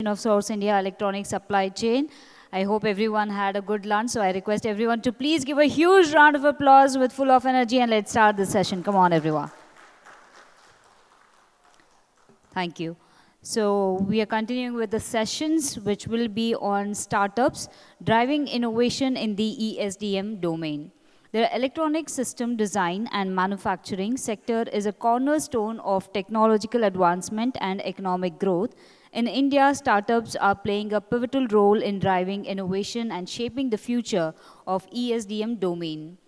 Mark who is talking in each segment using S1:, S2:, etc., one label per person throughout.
S1: of Source India Electronic Supply Chain. I hope everyone had a good lunch, so I request everyone to please give a huge round of applause with full of energy and let's start this session. Come on, everyone. Thank you. So we are continuing with the sessions which will be on startups driving innovation in the ESDM domain. The electronic system design and manufacturing sector is a cornerstone of technological advancement and economic growth. In India, startups are playing a pivotal role in driving innovation and shaping the future of ESDM domain.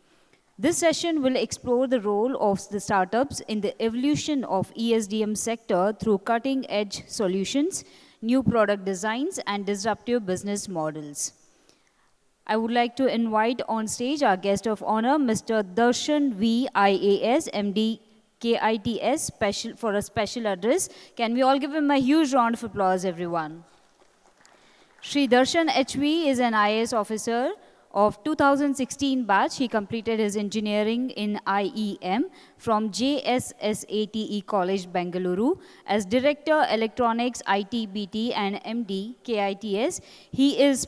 S1: This session will explore the role of the startups in the evolution of ESDM sector through cutting-edge solutions, new product designs, and disruptive business models. I would like to invite on stage our guest of honor, Mr. Darshan V. IAS, MD KITS, for a special address. Can we all give him a huge round of applause, everyone? Shri Darshan HV is an IAS officer of 2016 batch. He completed his engineering in IEM from JSSATE College, Bengaluru. As Director Electronics ITBT and MD KITS, he is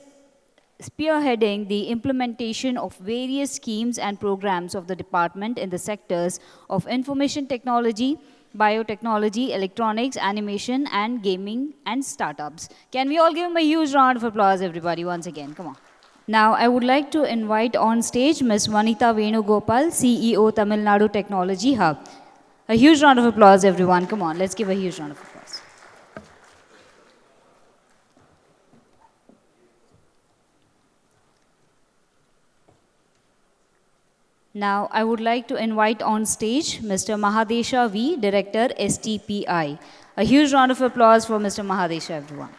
S1: spearheading the implementation of various schemes and programs of the department in the sectors of information technology, biotechnology, electronics, animation, and gaming, and startups. Can we all give him a huge round of applause, everybody, once again? Come on. Now, I would like to invite on stage Ms. Vanita Venugopal, CEO, Tamil Nadu Technology Hub. A huge round of applause, everyone. Come on, let's give a huge round of applause. Now, I would like to invite on stage Mr. Mahadesha V, Director, STPI. A huge round of applause for Mr. Mahadesha, everyone.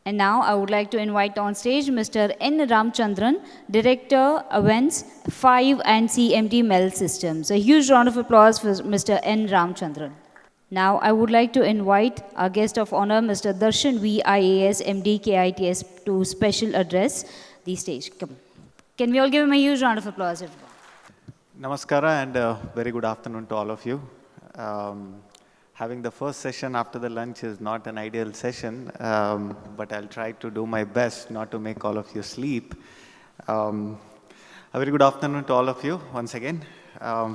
S1: And now, I would like to invite on stage Mr. N. Ramchandran, Director, Events 5 and CMT MEL Systems. A huge round of applause for Mr. N. Ramchandran. Now, I would like to invite our guest of honor, Mr. Darshan V. IAS, MD KITS, to special address the stage. Come. Can we all give him a huge round of applause, everyone?
S2: Namaskara and very good afternoon to all of you. Having the first session after the lunch is not an ideal session, but I'll try to do my best not to make all of you sleep. A very good afternoon to all of you once again.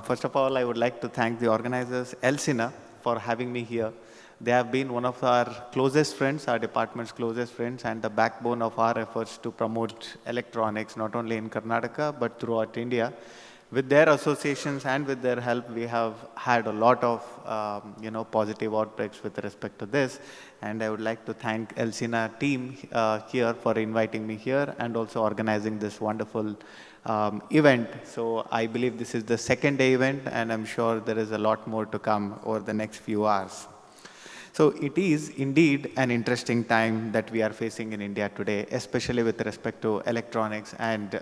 S2: First of all, I would like to thank the organizers, Elsina, for having me here. They have been one of our closest friends, our department's closest friends, and the backbone of our efforts to promote electronics, not only in Karnataka, but throughout India. With their associations and with their help, we have had a lot of positive outbreaks with respect to this. And I would like to thank Elsina team here for inviting me here and also organizing this wonderful event. So I believe this is the second day event, and I'm sure there is a lot more to come over the next few hours. So it is indeed an interesting time that we are facing in India today, especially with respect to electronics and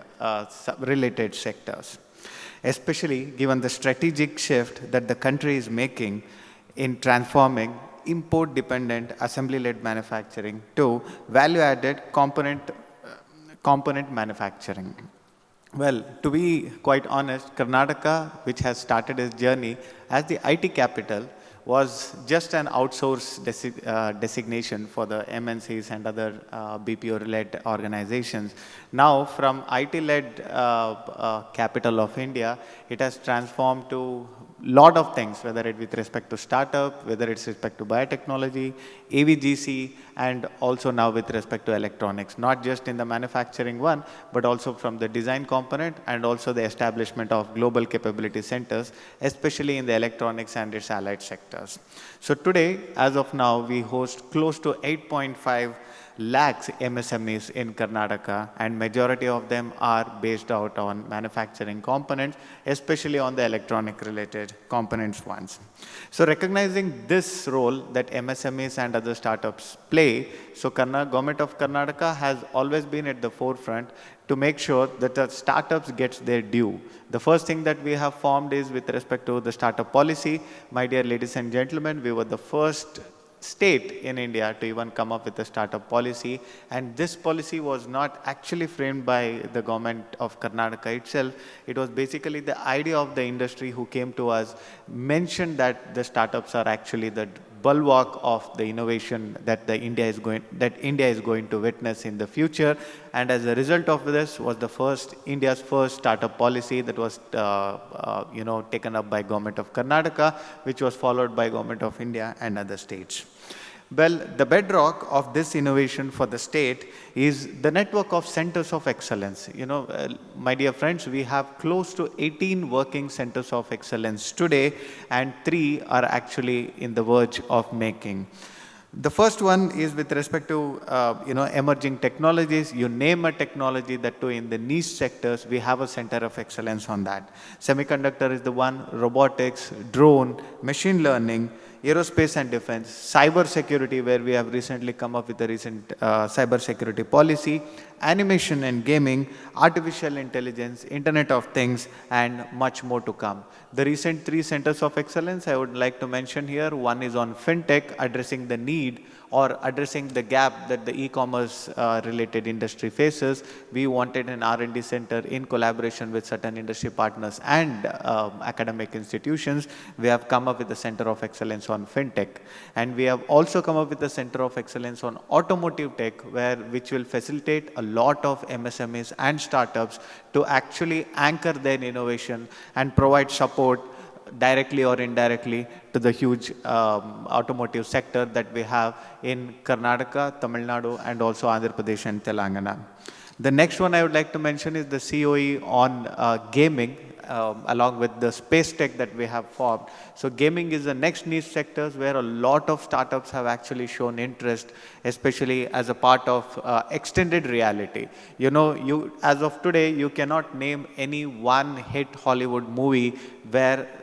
S2: related sectors. Especially given the strategic shift that the country is making in transforming import-dependent assembly-led manufacturing to value-added component manufacturing. Well, to be quite honest, Karnataka, which has started its journey as the IT capital, was just an outsource designation for the MNCs and other BPO-led organizations. Now, from IT-led capital of India, it has transformed to lot of things, whether it with respect to startup, whether it's respect to biotechnology, AVGC, and also now with respect to electronics, not just in the manufacturing one, but also from the design component and also the establishment of global capability centers, especially in the electronics and its allied sectors. So today, as of now, we host close to 8.5 lakhs MSMEs in Karnataka, and majority of them are based out on manufacturing components, especially on the electronic related components ones. So recognizing this role that MSMEs and other startups play, so Government of Karnataka has always been at the forefront to make sure that the startups gets their due. The first thing that we have formed is with respect to the startup policy. My dear ladies and gentlemen, we were the first state in India to even come up with a startup policy, and this policy was not actually framed by the government of Karnataka itself. It was basically the idea of the industry who came to us, mentioned that the startups are actually the bulwark of the innovation that India is going to witness in the future. And as a result of this was India's first startup policy that was taken up by Government of Karnataka, which was followed by Government of India and other states. Well, the bedrock of this innovation for the state is the network of centers of excellence. My dear friends, we have close to 18 working centers of excellence today, and 3 are actually in the verge of making. The first one is with respect to emerging technologies. You name a technology, that too in the niche sectors, we have a center of excellence on that. Semiconductor is the one, robotics, drone, machine learning, aerospace and defense, cyber security, where we have recently come up with a recent cyber security policy, animation and gaming, artificial intelligence, Internet of Things, and much more to come. The recent 3 centers of excellence I would like to mention here. One is on fintech, addressing the need or addressing the gap that the e-commerce related industry faces. We wanted an R&D center in collaboration with certain industry partners and academic institutions. We have come up with a center of excellence on fintech, and we have also come up with a center of excellence on automotive tech, which will facilitate a lot of MSMEs and startups to actually anchor their innovation and provide support directly or indirectly to the huge automotive sector that we have in Karnataka, Tamil Nadu, and also Andhra Pradesh and Telangana. The next one I would like to mention is the COE on gaming, along with the space tech that we have formed. So gaming is the next niche sectors where a lot of startups have actually shown interest, especially as a part of extended reality. As of today, you cannot name any one hit Hollywood movie where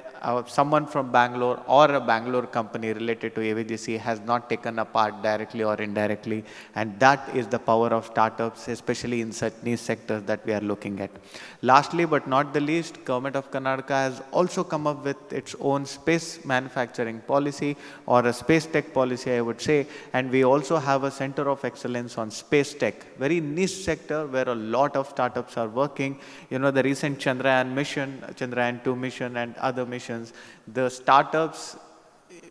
S2: someone from Bangalore or a Bangalore company related to AVGC has not taken a part directly or indirectly, and that is the power of startups, especially in such niche sectors that we are looking at. Lastly but not the least, Government of Karnataka has also come up with its own space manufacturing policy, or a space tech policy I would say, and we also have a center of excellence on space tech, very niche sector where a lot of startups are working. The recent Chandrayaan mission, Chandrayaan 2 mission and other missions, the startups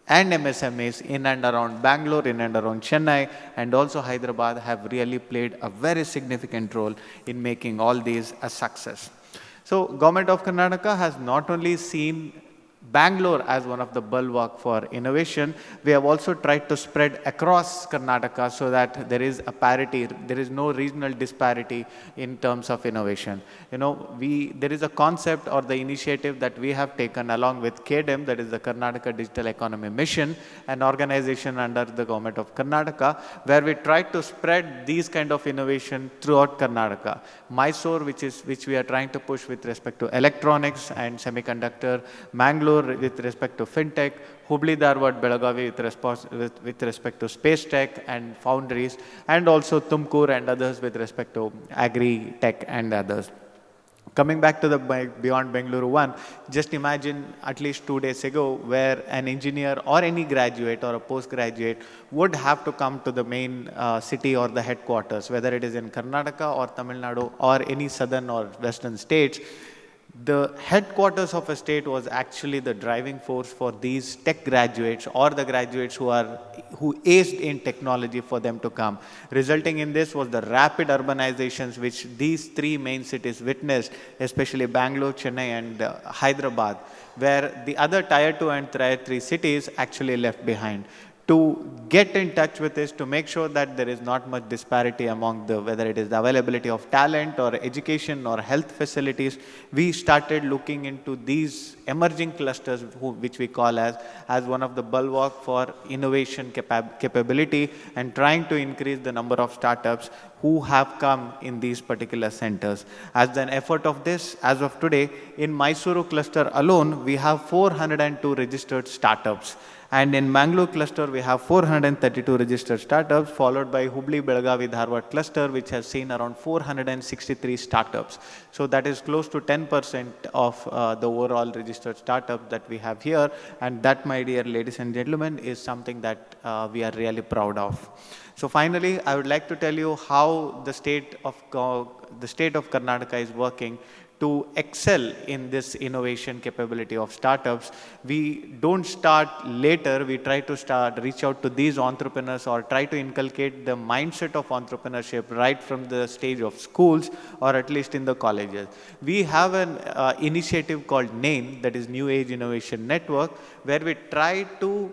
S2: and MSMEs in and around Bangalore, in and around Chennai, and also Hyderabad have really played a very significant role in making all these a success. So, Government of Karnataka has not only seen Bangalore as one of the bulwark for innovation, we have also tried to spread across Karnataka so that there is a parity, there is no regional disparity in terms of innovation. There is a concept or the initiative that we have taken along with KDEM, that is the Karnataka Digital Economy Mission, an organization under the Government of Karnataka, where we try to spread these kind of innovation throughout Karnataka. Mysore, which we are trying to push with respect to electronics and semiconductor, Mangalore with respect to fintech, Hubli, Dharwad, Belagavi with respect to space tech and foundries, and also Tumkur and others with respect to agri tech and others. Coming back to the Beyond Bengaluru one, just imagine at least 2 days ago where an engineer or any graduate or a postgraduate would have to come to the main city or the headquarters, whether it is in Karnataka or Tamil Nadu or any southern or western states. The headquarters of a state was actually the driving force for these tech graduates or the graduates who aced in technology for them to come. Resulting in this was the rapid urbanizations which these 3 main cities witnessed, especially Bangalore, Chennai and Hyderabad, where the other tier 2 and tier 3 cities actually left behind. To get in touch with this, to make sure that there is not much disparity among whether it is the availability of talent or education or health facilities, we started looking into these emerging clusters, which we call as one of the bulwark for innovation capability, and trying to increase the number of startups who have come in these particular centers. As an effort of this, as of today, in Mysuru cluster alone, we have 402 registered startups. And in Mangalore cluster, we have 432 registered startups, followed by Hubli, Belagavi, Dharwad cluster, which has seen around 463 startups. So that is close to 10% of the overall registered startups that we have here. And that, my dear ladies and gentlemen, is something that we are really proud of. So finally, I would like to tell you how the state of Karnataka is working to excel in this innovation capability of startups, we don't start later. We try to reach out to these entrepreneurs or try to inculcate the mindset of entrepreneurship right from the stage of schools or at least in the colleges. We have an initiative called NAIN, that is New Age Innovation Network, where we try to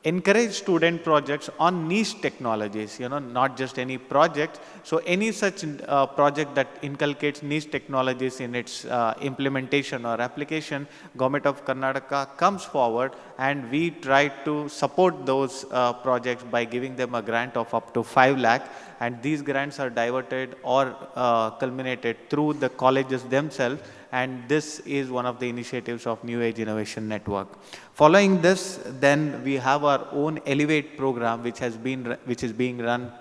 S2: encourage student projects on niche technologies, not just any project. So any such project that inculcates niche technologies in its implementation or application, Government of Karnataka comes forward and we try to support those projects by giving them a grant of up to 5 lakh, and these grants are diverted or culminated through the colleges themselves, and this is one of the initiatives of New Age Innovation Network. Following this, then we have our own Elevate program, which is being run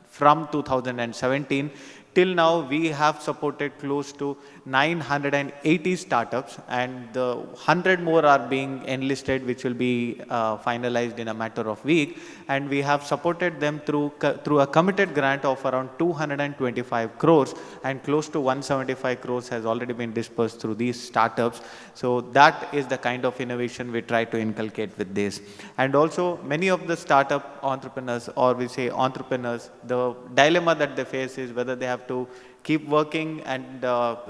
S2: from 2017 till now. We have supported close to 980 startups, and 100 more are being enlisted, which will be finalized in a matter of week. And we have supported them through a committed grant of around 225 crores, and close to 175 crores has already been dispersed through these startups. So that is the kind of innovation we try to inculcate with this. And also many of the startup entrepreneurs, or we say entrepreneurs, the dilemma that they face is whether they have to keep working and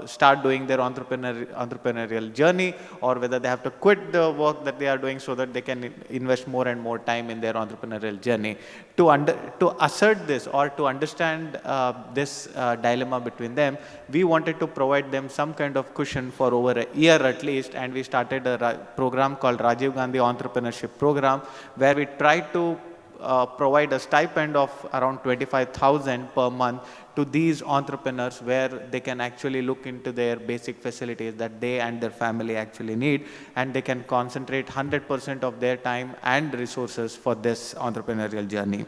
S2: start doing their entrepreneurial journey, or whether they have to quit the work that they are doing so that they can invest more and more time in their entrepreneurial journey. To assert this or to understand this dilemma between them, we wanted to provide them some kind of cushion for over a year at least, and we started a program called Rajiv Gandhi Entrepreneurship Program, where we tried to provide a stipend of around 25,000 per month to these entrepreneurs, where they can actually look into their basic facilities that they and their family actually need, and they can concentrate 100% of their time and resources for this entrepreneurial journey.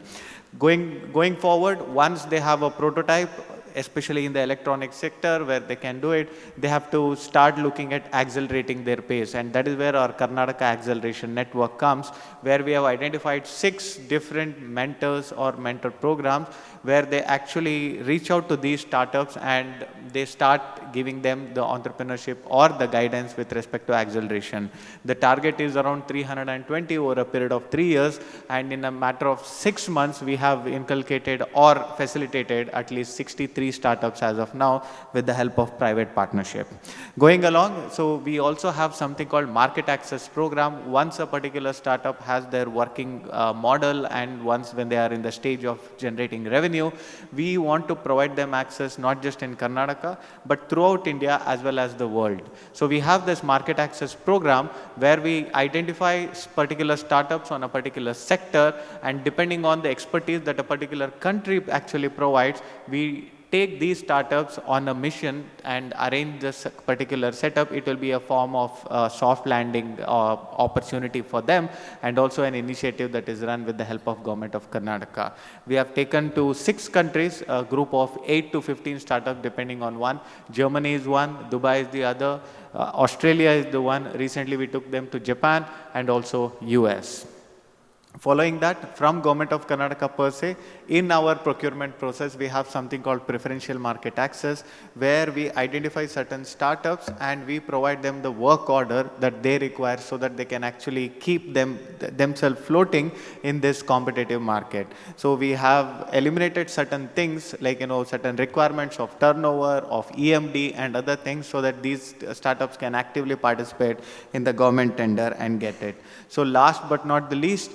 S2: Going forward, once they have a prototype, especially in the electronic sector where they can do it, they have to start looking at accelerating their pace. And that is where our Karnataka Acceleration Network comes, where we have identified 6 different mentors or mentor programs, where they actually reach out to these startups and they start giving them the entrepreneurship or the guidance with respect to acceleration. The target is around 320 over a period of 3 years, and in a matter of 6 months, we have inculcated or facilitated at least 63 startups as of now with the help of private partnership. Going along, so we also have something called Market Access Program. Once a particular startup has their working model, and once when they are in the stage of generating revenue, we want to provide them access not just in Karnataka, but throughout India as well as the world. So we have this Market Access Program where we identify particular startups on a particular sector, and depending on the expertise that a particular country actually provides, we take these startups on a mission and arrange this particular setup. It will be a form of soft landing opportunity for them, and also an initiative that is run with the help of Government of Karnataka. We have taken to 6 countries, a group of 8 to 15 startups depending on one. Germany is one, Dubai is the other, Australia is the one. Recently we took them to Japan and also US. Following that, from Government of Karnataka per se, in our procurement process, we have something called preferential market access, where we identify certain startups and we provide them the work order that they require so that they can actually keep themselves floating in this competitive market. So we have eliminated certain things like, certain requirements of turnover, of EMD and other things, so that these startups can actively participate in the government tender and get it. So last but not the least,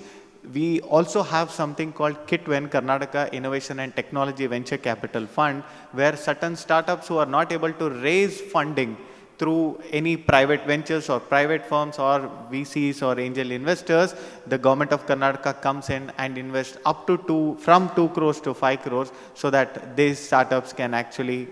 S2: we also have something called KIT-WEN, Karnataka Innovation and Technology Venture Capital Fund, where certain startups who are not able to raise funding through any private ventures or private firms or VCs or angel investors, the Government of Karnataka comes in and invests up to from 2 crores to 5 crores, so that these startups can actually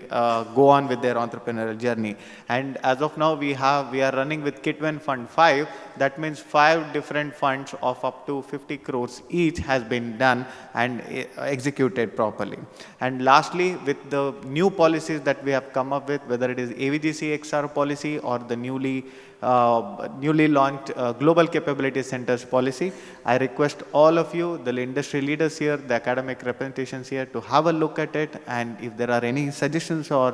S2: go on with their entrepreneurial journey. And as of now, we are running with KIT-WEN Fund 5. That means 5 different funds of up to 50 crores each has been done and executed properly. And lastly, with the new policies that we have come up with, whether it is AVGC XR policy or the newly launched Global Capability Centers policy. I request all of you, the industry leaders here, the academic representations here, to have a look at it. And if there are any suggestions or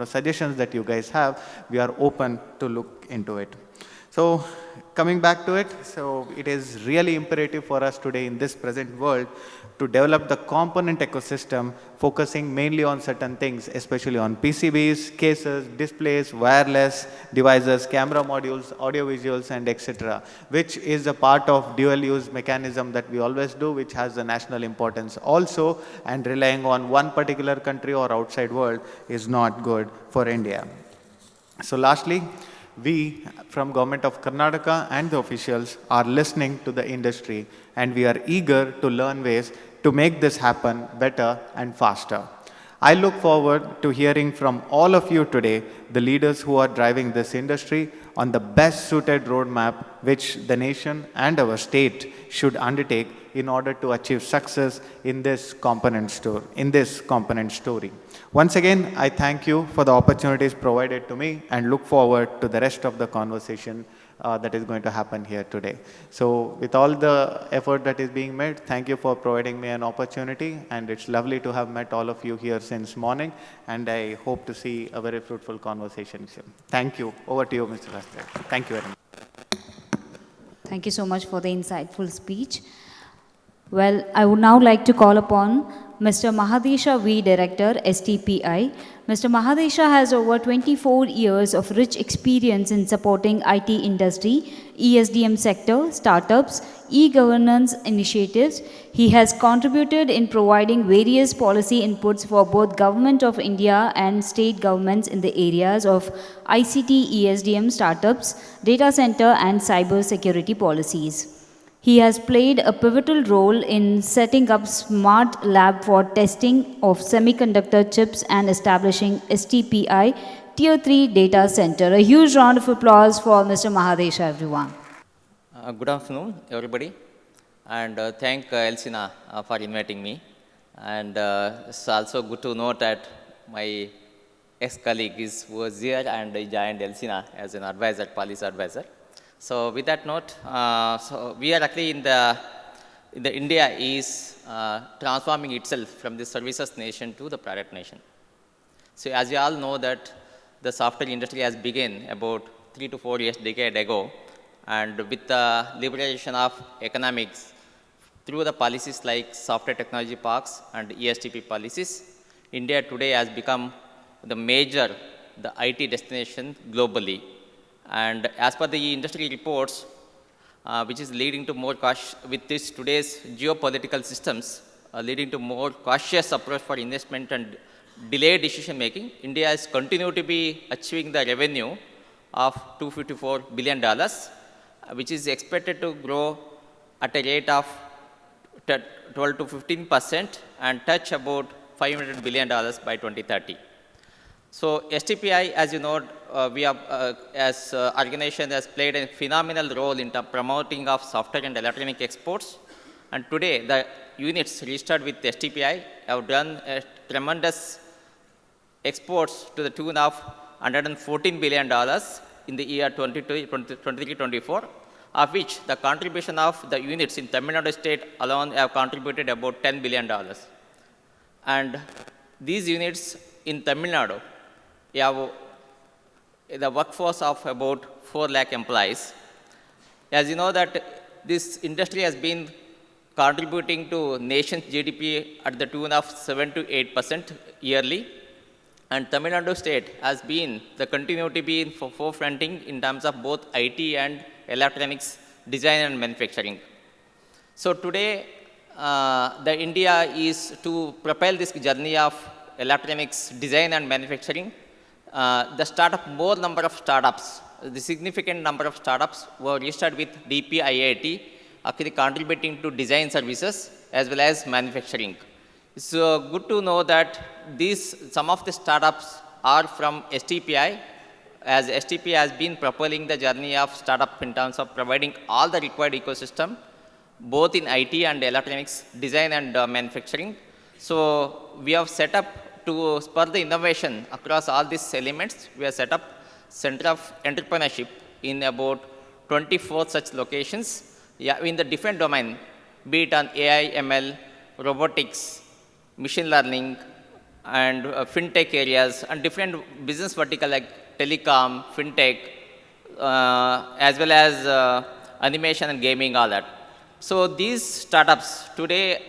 S2: suggestions that you guys have, we are open to look into it. So coming back to it, so it is really imperative for us today in this present world to develop the component ecosystem, focusing mainly on certain things, especially on PCBs, cases, displays, wireless devices, camera modules, audio visuals, and etc., which is a part of dual use mechanism that we always do, which has the national importance also, and relying on one particular country or outside world is not good for India. So lastly, we from Government of Karnataka and the officials are listening to the industry, and we are eager to learn ways to make this happen better and faster. I look forward to hearing from all of you today, the leaders who are driving this industry, on the best suited roadmap which the nation and our state should undertake in order to achieve success in this component story. Once again, I thank you for the opportunities provided to me and look forward to the rest of the conversation that is going to happen here today. So with all the effort that is being made, thank you for providing me an opportunity, and it's lovely to have met all of you here since morning, and I hope to see a very fruitful conversation soon. Thank you. Over to you, Mr. Rastri. Thank you very much.
S1: Thank you so much for the insightful speech. Well, I would now like to call upon Mr. Mahadesha V, Director, STPI. Mr. Mahadesha has over 24 years of rich experience in supporting IT industry, ESDM sector, startups, e-governance initiatives. He has contributed in providing various policy inputs for both Government of India and state governments in the areas of ICT, ESDM startups, data center and cyber security policies. He has played a pivotal role in setting up smart lab for testing of semiconductor chips and establishing STPI Tier 3 data center. A huge round of applause for Mr. Mahadesha, everyone.
S3: Good afternoon, everybody, and thank Elsina for inviting me. And it's also good to note that my ex-colleague was here and I joined Elsina as an advisor, policy advisor. So with that note, so we are actually in the India is transforming itself from the services nation to the product nation. So as you all know that the software industry has begun about 3 to 4 years decade ago, and with the liberalization of economics through the policies like software technology parks and ESTP policies, India today has become the major IT destination globally. And as per the industry reports, which is leading to more with this today's geopolitical systems, leading to more cautious approach for investment and delayed decision making, India has continued to be achieving the revenue of $254 billion, which is expected to grow at a rate of 12 to 15% and touch about $500 billion by 2030. So STPI, as you know, we have, as organization, has played a phenomenal role in promoting of software and electronic exports. And today, the units registered with STPI have done a tremendous exports to the tune of $114 billion in the year 23-24, of which the contribution of the units in Tamil Nadu state alone have contributed about $10 billion. And these units in Tamil Nadu have the workforce of about 4 lakh employees. As you know that this industry has been contributing to nation's GDP at the tune of 7 to 8% yearly. And Tamil Nadu state has been the continue to be in forefronting in terms of both IT and electronics design and manufacturing. So today, the India is to propel this journey of electronics design and manufacturing. More number of startups, the significant number of startups were registered with DPIIT, actually contributing to design services as well as manufacturing. It's good to know that some of the startups are from STPI, as STPI has been propelling the journey of startup in terms of providing all the required ecosystem, both in IT and electronics design and manufacturing. So we have set up to spur the innovation across all these elements, we have set up Center of Entrepreneurship in about 24 such locations, yeah, in the different domain, be it on AI, ML, robotics, machine learning, and fintech areas, and different business vertical like telecom, fintech, as well as animation and gaming, all that. So these startups today,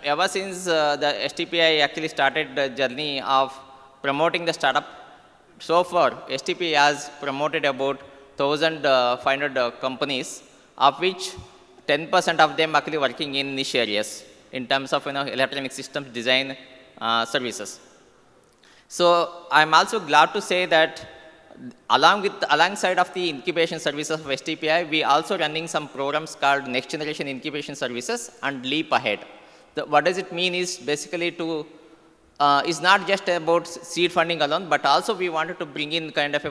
S3: ever since the STPI actually started the journey of promoting the startup, so far STPI has promoted about 1,500 companies, of which 10% of them actually working in niche areas in terms of electronic systems design services. So I'm also glad to say that alongside of the incubation services of STPI, we also running some programs called Next Generation Incubation Services and Leap Ahead. What does it mean is basically to is not just about seed funding alone, but also we wanted to bring in kind of a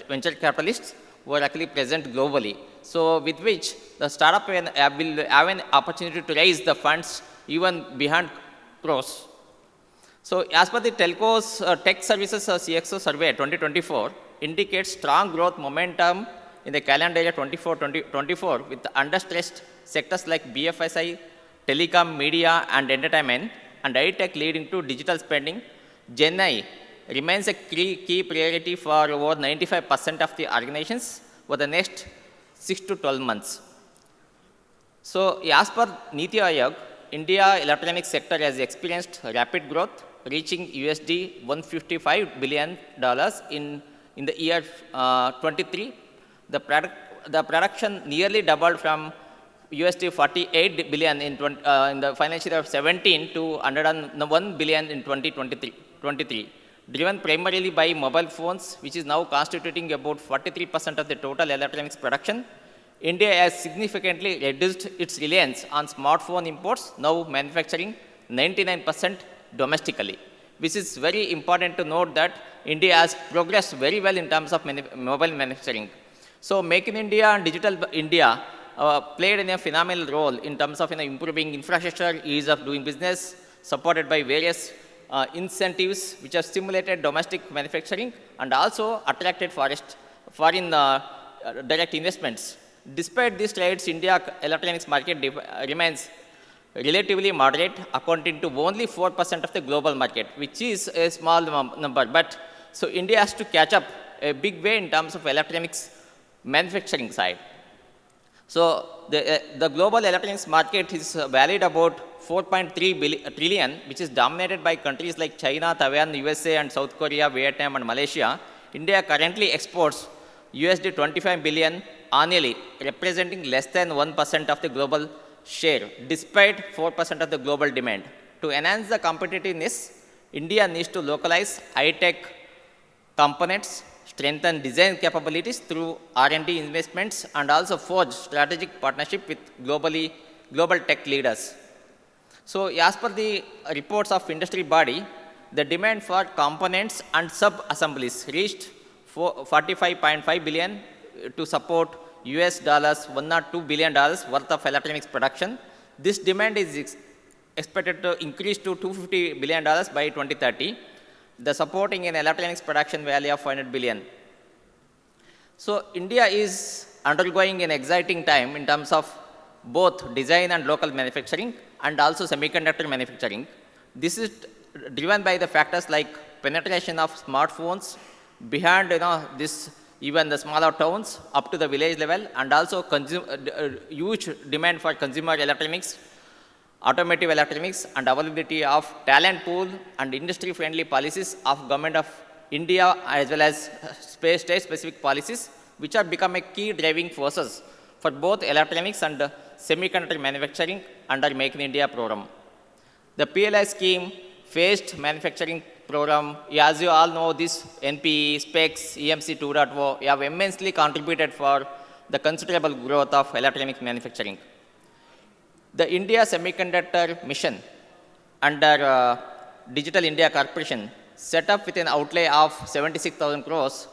S3: venture capitalists who are actually present globally. So with which the startup will have an opportunity to raise the funds even beyond crores. So as per the Telco's Tech Services CXO Survey 2024, indicates strong growth momentum in the calendar year 2024 with understressed sectors like BFSI, telecom, media and entertainment, and high-tech leading to digital spending. GenAI remains a key priority for over 95% of the organizations for the next 6 to 12 months. So as per Niti Aayog, India electronics sector has experienced rapid growth, reaching USD $155 billion in the year 23. The production nearly doubled from USD 48 billion in the financial year of 17 to 101 billion in 2023, driven primarily by mobile phones, which is now constituting about 43% of the total electronics production. India has significantly reduced its reliance on smartphone imports, now manufacturing 99% domestically. Which is very important to note that India has progressed very well in terms of mobile manufacturing. So Make in India and Digital India played a phenomenal role in terms of improving infrastructure, ease of doing business, supported by various incentives which have stimulated domestic manufacturing and also attracted foreign direct investments. Despite these strides, India electronics market remains relatively moderate, accounting to only 4% of the global market, which is a small number. But so India has to catch up a big way in terms of electronics manufacturing side. So the global electronics market is valued about 4.3 trillion, which is dominated by countries like China, Taiwan, USA, and South Korea, Vietnam, and Malaysia. India currently exports USD 25 billion annually, representing less than 1% of the global share, despite 4% of the global demand. To enhance the competitiveness, India needs to localize high-tech components, strengthen design capabilities through R&D investments, and also forge strategic partnership with global tech leaders. So as per the reports of industry body, the demand for components and sub-assemblies reached $45.5 billion to support $102 billion worth of electronics production. This demand is expected to increase to $250 billion by 2030, the supporting an electronics production value of $500 billion. So India is undergoing an exciting time in terms of both design and local manufacturing and also semiconductor manufacturing. This is driven by the factors like penetration of smartphones beyond this even the smaller towns up to the village level, and also huge demand for consumer electronics, automotive electronics, and availability of talent pool and industry friendly policies of government of India, as well as state specific policies, which are become a key driving forces for both electronics and semiconductor manufacturing under Make in India program. The PLI scheme, phased manufacturing program, as you all know, this NPE, SPECS, EMC 2.0 have immensely contributed for the considerable growth of electronics manufacturing. The India Semiconductor Mission under Digital India Corporation set up with an outlay of 76,000 crores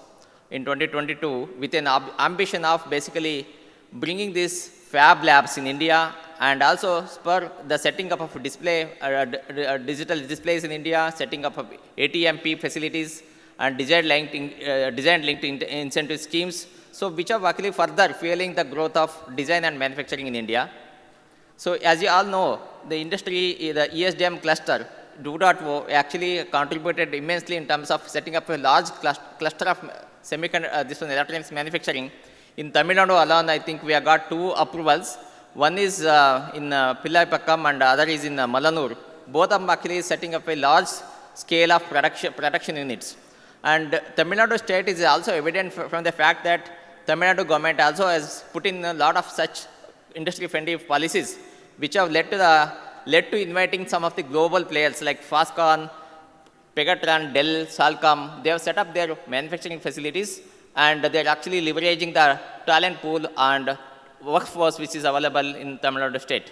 S3: in 2022 with an ambition of basically bringing these fab labs in India and also spur the setting up of digital displays in India, setting up of ATMP facilities, and design-linked incentive schemes, so which are actually further fueling the growth of design and manufacturing in India. So as you all know, the industry, the ESDM cluster 2.0 actually contributed immensely in terms of setting up a large cluster of electronics manufacturing. In Tamil Nadu alone, I think we have got 2 approvals. One is in Pillaipakam and the other is in Malanur. Both of them actually setting up a large scale of production units. And Tamil Nadu state is also evident from the fact that Tamil Nadu government also has put in a lot of such industry-friendly policies, which have led to inviting some of the global players like Foxconn, Pegatron, Dell, Salcom. They have set up their manufacturing facilities, and they are actually leveraging the talent pool and workforce which is available in Tamil Nadu state.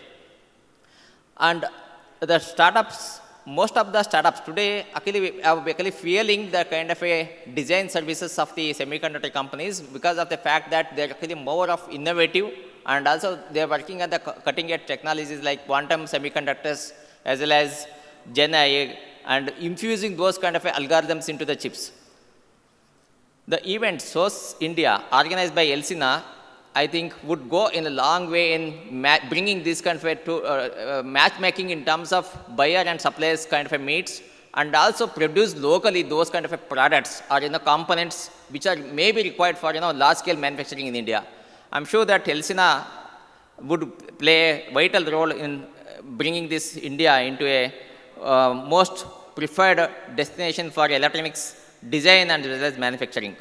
S3: And the startups, most of the startups today actually fueling the kind of a design services of the semiconductor companies because of the fact that they are actually more of innovative, and also they are working on the cutting edge technologies like quantum semiconductors as well as Gen AI, and infusing those kind of algorithms into the chips. The event SOS India, organized by Elsina, I think would go in a long way in bringing this kind of matchmaking in terms of buyer and suppliers kind of meets, and also produce locally those kind of products or components which are maybe required for large scale manufacturing in India. I'm sure that Elsina would play a vital role in bringing this India into a most preferred destination for electronics design and as well as manufacturing.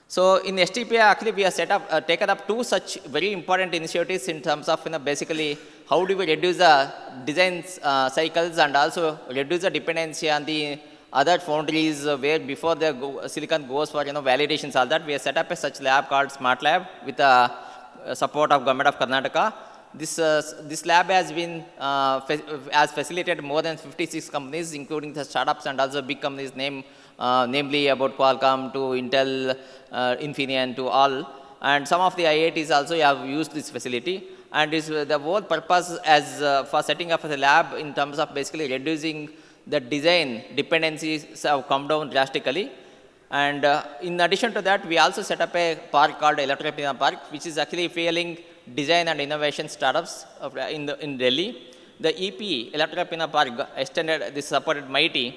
S3: So in STPI, actually we have taken up 2 such very important initiatives in terms of basically how do we reduce the design cycles and also reduce the dependency on the other foundries where before the silicon goes for validations, all that. We have set up a such lab called Smart Lab with the support of Government of Karnataka. This lab has been has facilitated more than 56 companies, including the startups and also big companies, namely about Qualcomm to Intel, Infineon to all. And some of the IITs also have used this facility. And the whole purpose as for setting up a lab in terms of basically reducing the design dependencies have come down drastically. And in addition to that, we also set up a park called Electropina Park, which is actually fueling design and innovation startups in Delhi. The EP, Electropina Park, extended this supported MIT.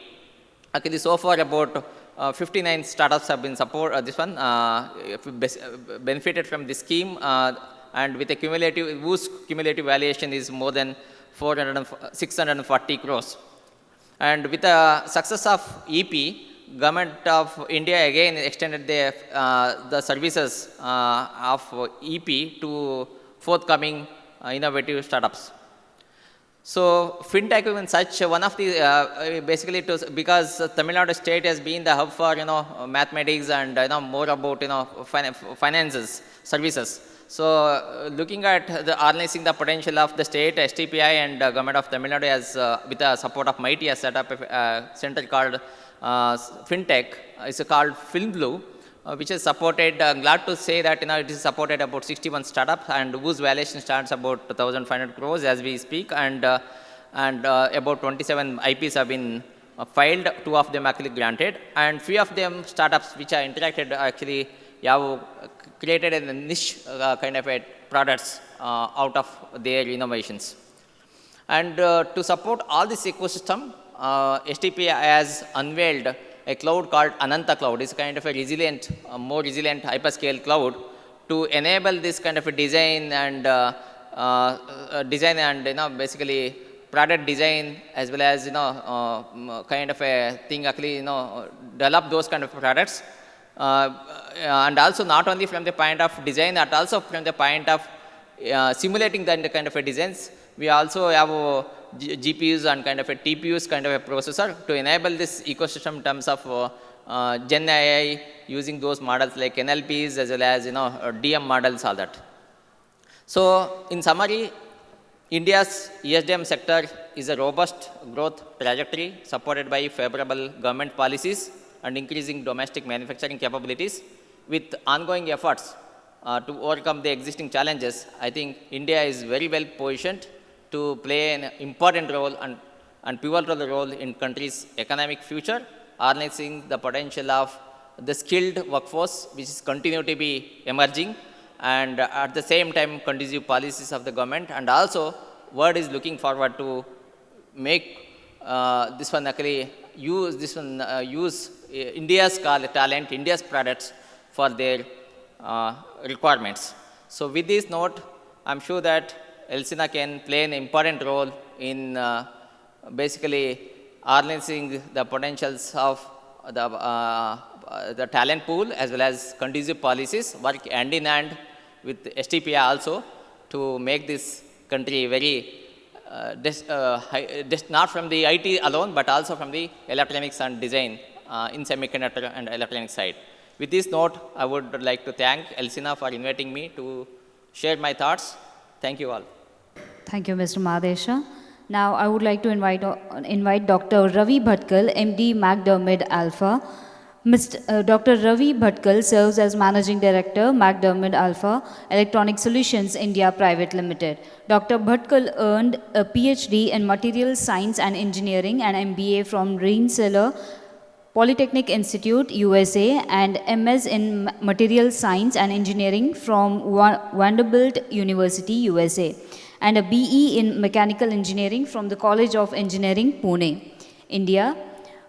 S3: Actually, so far about 59 startups have been benefited from this scheme, and with a whose cumulative valuation is more than 640 crores. And with the success of EP, Government of India again extended the services of EP to forthcoming innovative startups. So fintech even such one of the basically because Tamil Nadu state has been the hub for mathematics and more about finances services. So looking at harnessing the potential of the state, STPI and Government of Tamil Nadu has with the support of MIT has set up a center called fintech. It's called FilmBlue, which is supported. Glad to say that it is supported about 61 startups and whose valuation stands about 1,500 crores as we speak, and about 27 IPs have been filed. 2 of them actually granted, and few of them startups which are interacted actually have created a niche kind of a products out of their innovations. And to support all this ecosystem, STP has unveiled a cloud called Ananta Cloud. It's kind of a resilient, more resilient hyperscale cloud to enable this kind of a design and basically product design as well as kind of a thing actually develop those kind of products, and also not only from the point of design but also from the point of simulating the kind of a designs. We also have GPUs and kind of a TPUs kind of a processor to enable this ecosystem in terms of Gen AI using those models like NLPs as well as DM models, all that. So in summary, India's ESDM sector is a robust growth trajectory supported by favorable government policies and increasing domestic manufacturing capabilities with ongoing efforts to overcome the existing challenges, I think India is very well positioned to play an important role and pivotal role in country's economic future, harnessing the potential of the skilled workforce, which is continue to be emerging, and at the same time conducive policies of the government, and also world is looking forward to make this one actually use this one use India's talent, India's products for their requirements. So with this note, I'm sure that Elsina can play an important role in basically harnessing the potentials of the talent pool as well as conducive policies, work hand in hand with STPI also to make this country very not from the IT alone, but also from the electronics and design in semiconductor and electronic side. With this note, I would like to thank Elsina for inviting me to share my thoughts. Thank you all.
S1: Thank you, Mr. Madesha. Now, I would like to invite Dr. Ravi Bhatkal, MD, McDermid Alpha. Dr. Ravi Bhatkal serves as Managing Director, McDermid Alpha Electronic Solutions India Private Limited. Dr. Bhatkal earned a PhD in Materials Science and Engineering and MBA from Rensselaer Polytechnic Institute, USA, and MS in Materials Science and Engineering from Vanderbilt University, USA, and a BE in Mechanical Engineering from the College of Engineering, Pune, India,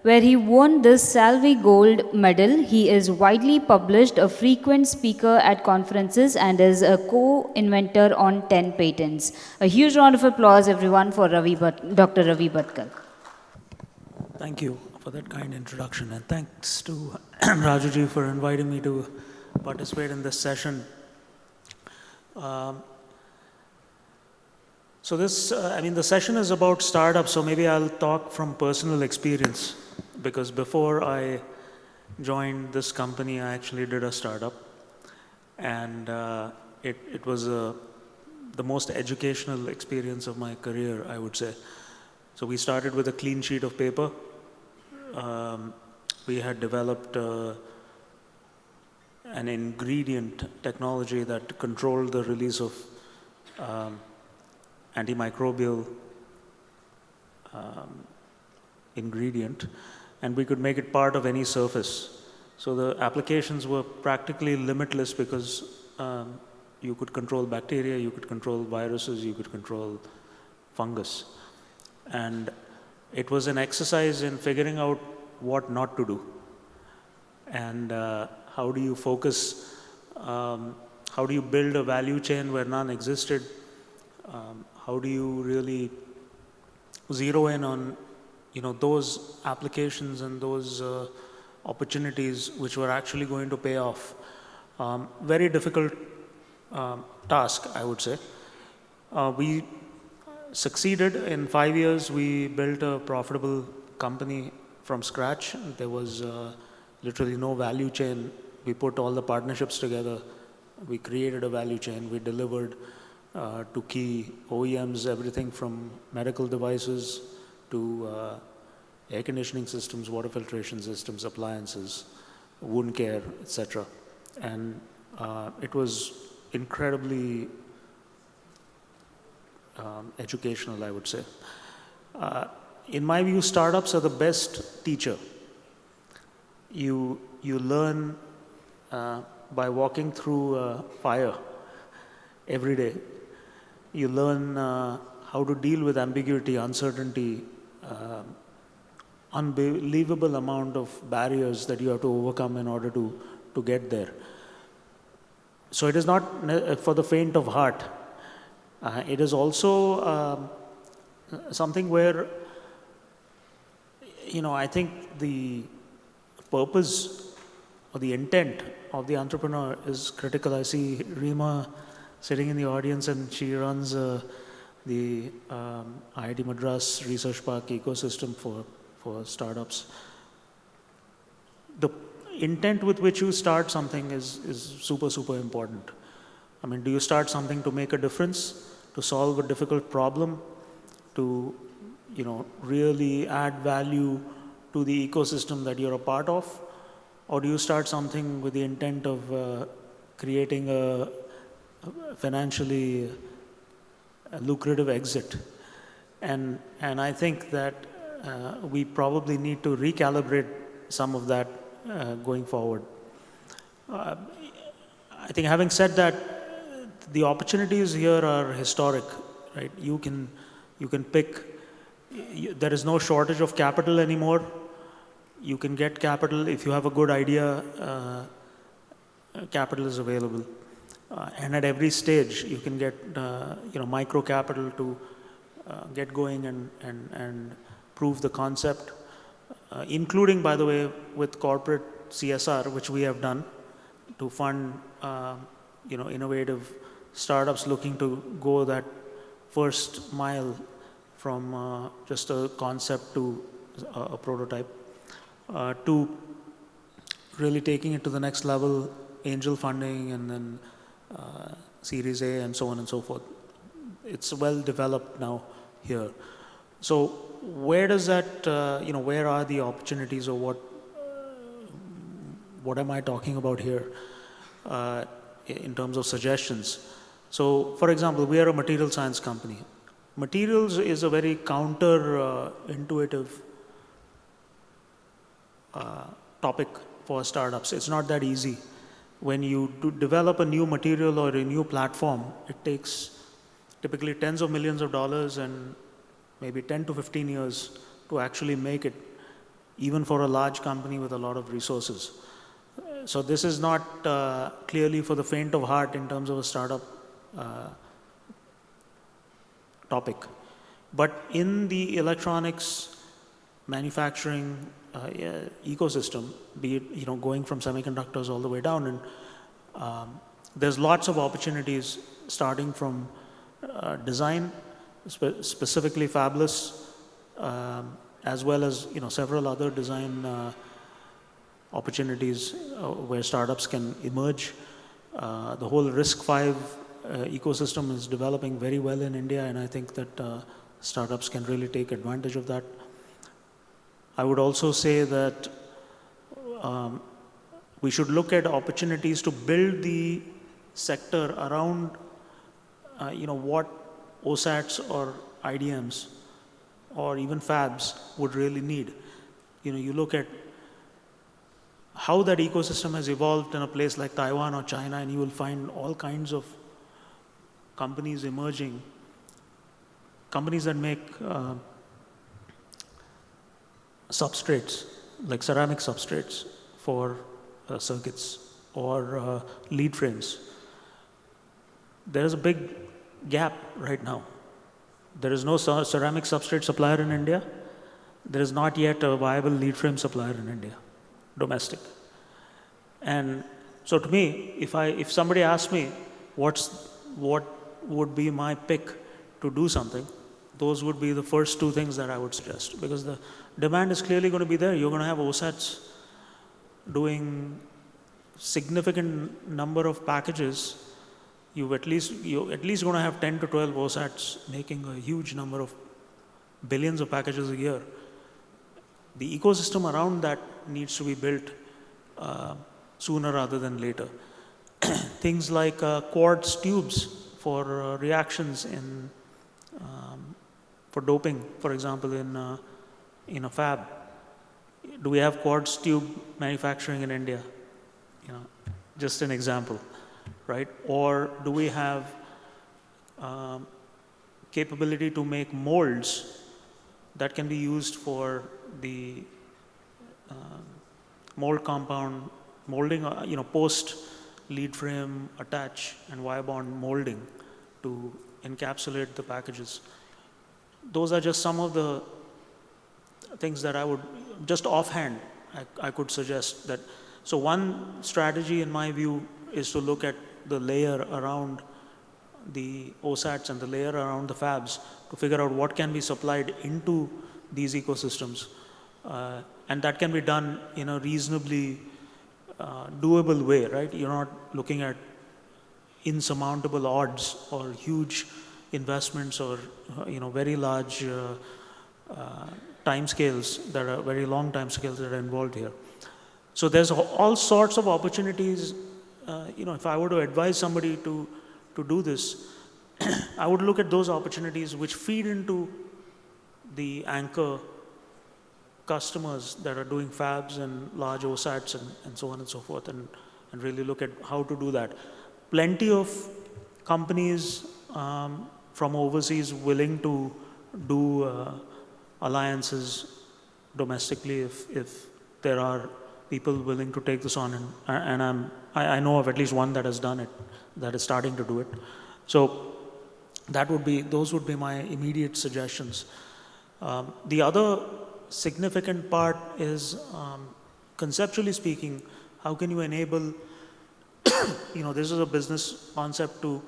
S1: where he won the Salvi Gold Medal. He is widely published, a frequent speaker at conferences, and is a co-inventor on 10 patents. A huge round of applause, everyone, for Dr. Ravi Bhatkal.
S4: Thank you for that kind introduction, and thanks to Rajuji for inviting me to participate in this session. So this, the session is about startups, so maybe I'll talk from personal experience, because before I joined this company, I actually did a startup, and it was the most educational experience of my career, I would say. So we started with a clean sheet of paper. We had developed an ingredient technology that controlled the release of antimicrobial ingredient, and we could make it part of any surface. So the applications were practically limitless, because you could control bacteria, you could control viruses, you could control fungus. And it was an exercise in figuring out what not to do, and how do you focus, how do you build a value chain where none existed, how do you really zero in on those applications and those opportunities which were actually going to pay off. Very difficult task, I would say. We succeeded. In 5 years, we built a profitable company from scratch. There was literally no value chain. We put all the partnerships together. We created a value chain. We delivered to key OEMs, everything from medical devices to air conditioning systems, water filtration systems, appliances, wound care, etc. And it was incredibly educational, I would say. In my view, startups are the best teacher. You learn by walking through fire every day. You learn how to deal with ambiguity, uncertainty, unbelievable amount of barriers that you have to overcome in order to get there. So it is not for the faint of heart. It is also something where, I think the purpose or the intent of the entrepreneur is critical. I see Rima sitting in the audience, and she runs the IIT Madras Research Park ecosystem for startups. The intent with which you start something is super, super important. I mean, do you start something to make a difference, to solve a difficult problem, to really add value to the ecosystem that you're a part of? Or do you start something with the intent of creating a financially lucrative exit. And I think that we probably need to recalibrate some of that going forward. I think having said that, the opportunities here are historic, right? You can pick, there is no shortage of capital anymore. You can get capital if you have a good idea, capital is available. And at every stage, you can get micro capital to get going and prove the concept, including, by the way, with corporate CSR, which we have done to fund innovative startups looking to go that first mile from just a concept to a prototype, to really taking it to the next level, angel funding, and then Series A, and so on and so forth. It's well developed now here. So where does that, where are the opportunities, or what am I talking about here in terms of suggestions? So, for example, we are a material science company. Materials is a very counter-intuitive topic for startups. It's not that easy. When you develop a new material or a new platform, it takes typically tens of millions of dollars and maybe 10 to 15 years to actually make it, even for a large company with a lot of resources. So this is not clearly for the faint of heart in terms of a startup topic. But in the electronics manufacturing ecosystem, be it going from semiconductors all the way down, and there's lots of opportunities starting from design, specifically fabless, as well as several other design opportunities where startups can emerge. The whole RISC-V ecosystem is developing very well in India, and I think that startups can really take advantage of that. I would also say that we should look at opportunities to build the sector around what OSATs or IDMs or even fabs would really need. You look at how that ecosystem has evolved in a place like Taiwan or China, and you will find all kinds of companies emerging, companies that make substrates, like ceramic substrates for circuits or lead frames. There is a big gap right now. There is no ceramic substrate supplier in India. There is not yet a viable lead frame supplier in India, domestic. And so to me, if somebody asks me what would be my pick to do something, those would be the first two things that I would suggest, because the demand is clearly going to be there. You're going to have OSATs doing significant number of packages. You're at least going to have 10 to 12 OSATs making a huge number of billions of packages a year. The ecosystem around that needs to be built sooner rather than later. Things like quartz tubes for reactions for doping, for example, in a fab. Do we have quartz tube manufacturing in India? Just an example, right? Or do we have capability to make molds that can be used for the mold compound molding, post lead frame attach and wire bond molding to encapsulate the packages? Those are just some of the things that I would, just offhand, I could suggest that. So one strategy in my view is to look at the layer around the OSATs and the layer around the fabs to figure out what can be supplied into these ecosystems. And that can be done in a reasonably doable way, right? You're not looking at insurmountable odds or huge investments or very large timescales that are very long timescales that are involved here. So there's all sorts of opportunities if I were to advise somebody to do this, I would look at those opportunities which feed into the anchor customers that are doing fabs and large OSATs and so on and so forth, and really look at how to do that. Plenty of companies from overseas willing to do alliances domestically if there are people willing to take this on, and I know of at least one that has done it, that is starting to do it. So those would be my immediate suggestions. The other significant part is, conceptually speaking, how can you enable, this is a business concept, to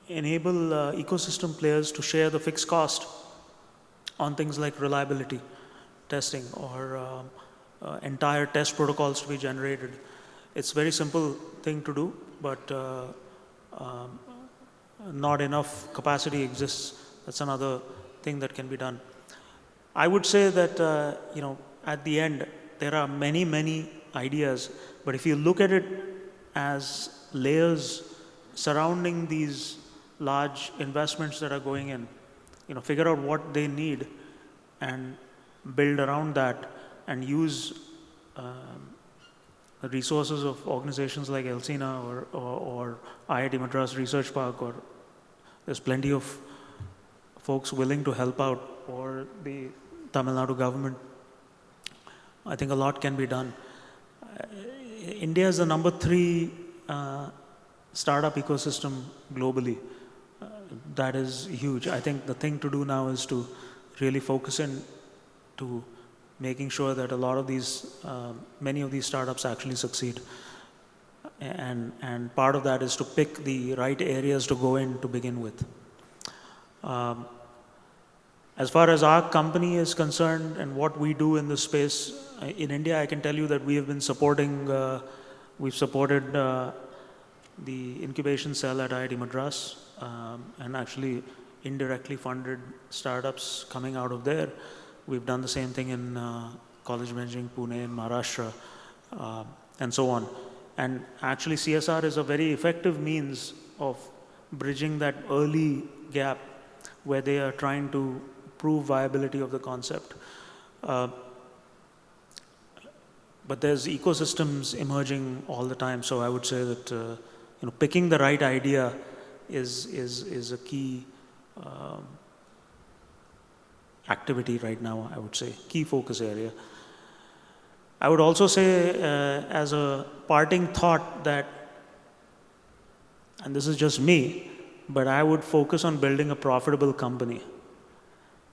S4: enable ecosystem players to share the fixed cost on things like reliability testing or entire test protocols to be generated. It's a very simple thing to do, but not enough capacity exists. That's another thing that can be done. I would say that, at the end, there are many, many ideas, but if you look at it as layers surrounding these large investments that are going in, figure out what they need and build around that, and use the resources of organizations like ELSINA or IIT Madras Research Park, or there's plenty of folks willing to help out, or the Tamil Nadu government. I think a lot can be done. India is the number 3 startup ecosystem globally. That is huge. I think the thing to do now is to really focus in to making sure that a lot of these, many of these startups actually succeed. And part of that is to pick the right areas to go in to begin with. As far as our company is concerned and what we do in this space, in India, I can tell you that we have been supporting, we've supported the incubation cell at IIT Madras, and actually indirectly funded startups coming out of there. We've done the same thing in College of Engineering, Pune, in Maharashtra, and so on. And actually CSR is a very effective means of bridging that early gap where they are trying to prove viability of the concept. But there's ecosystems emerging all the time, so I would say that picking the right idea is a key activity right now, I would say, key focus area. I would also say, as a parting thought, that, and this is just me, but I would focus on building a profitable company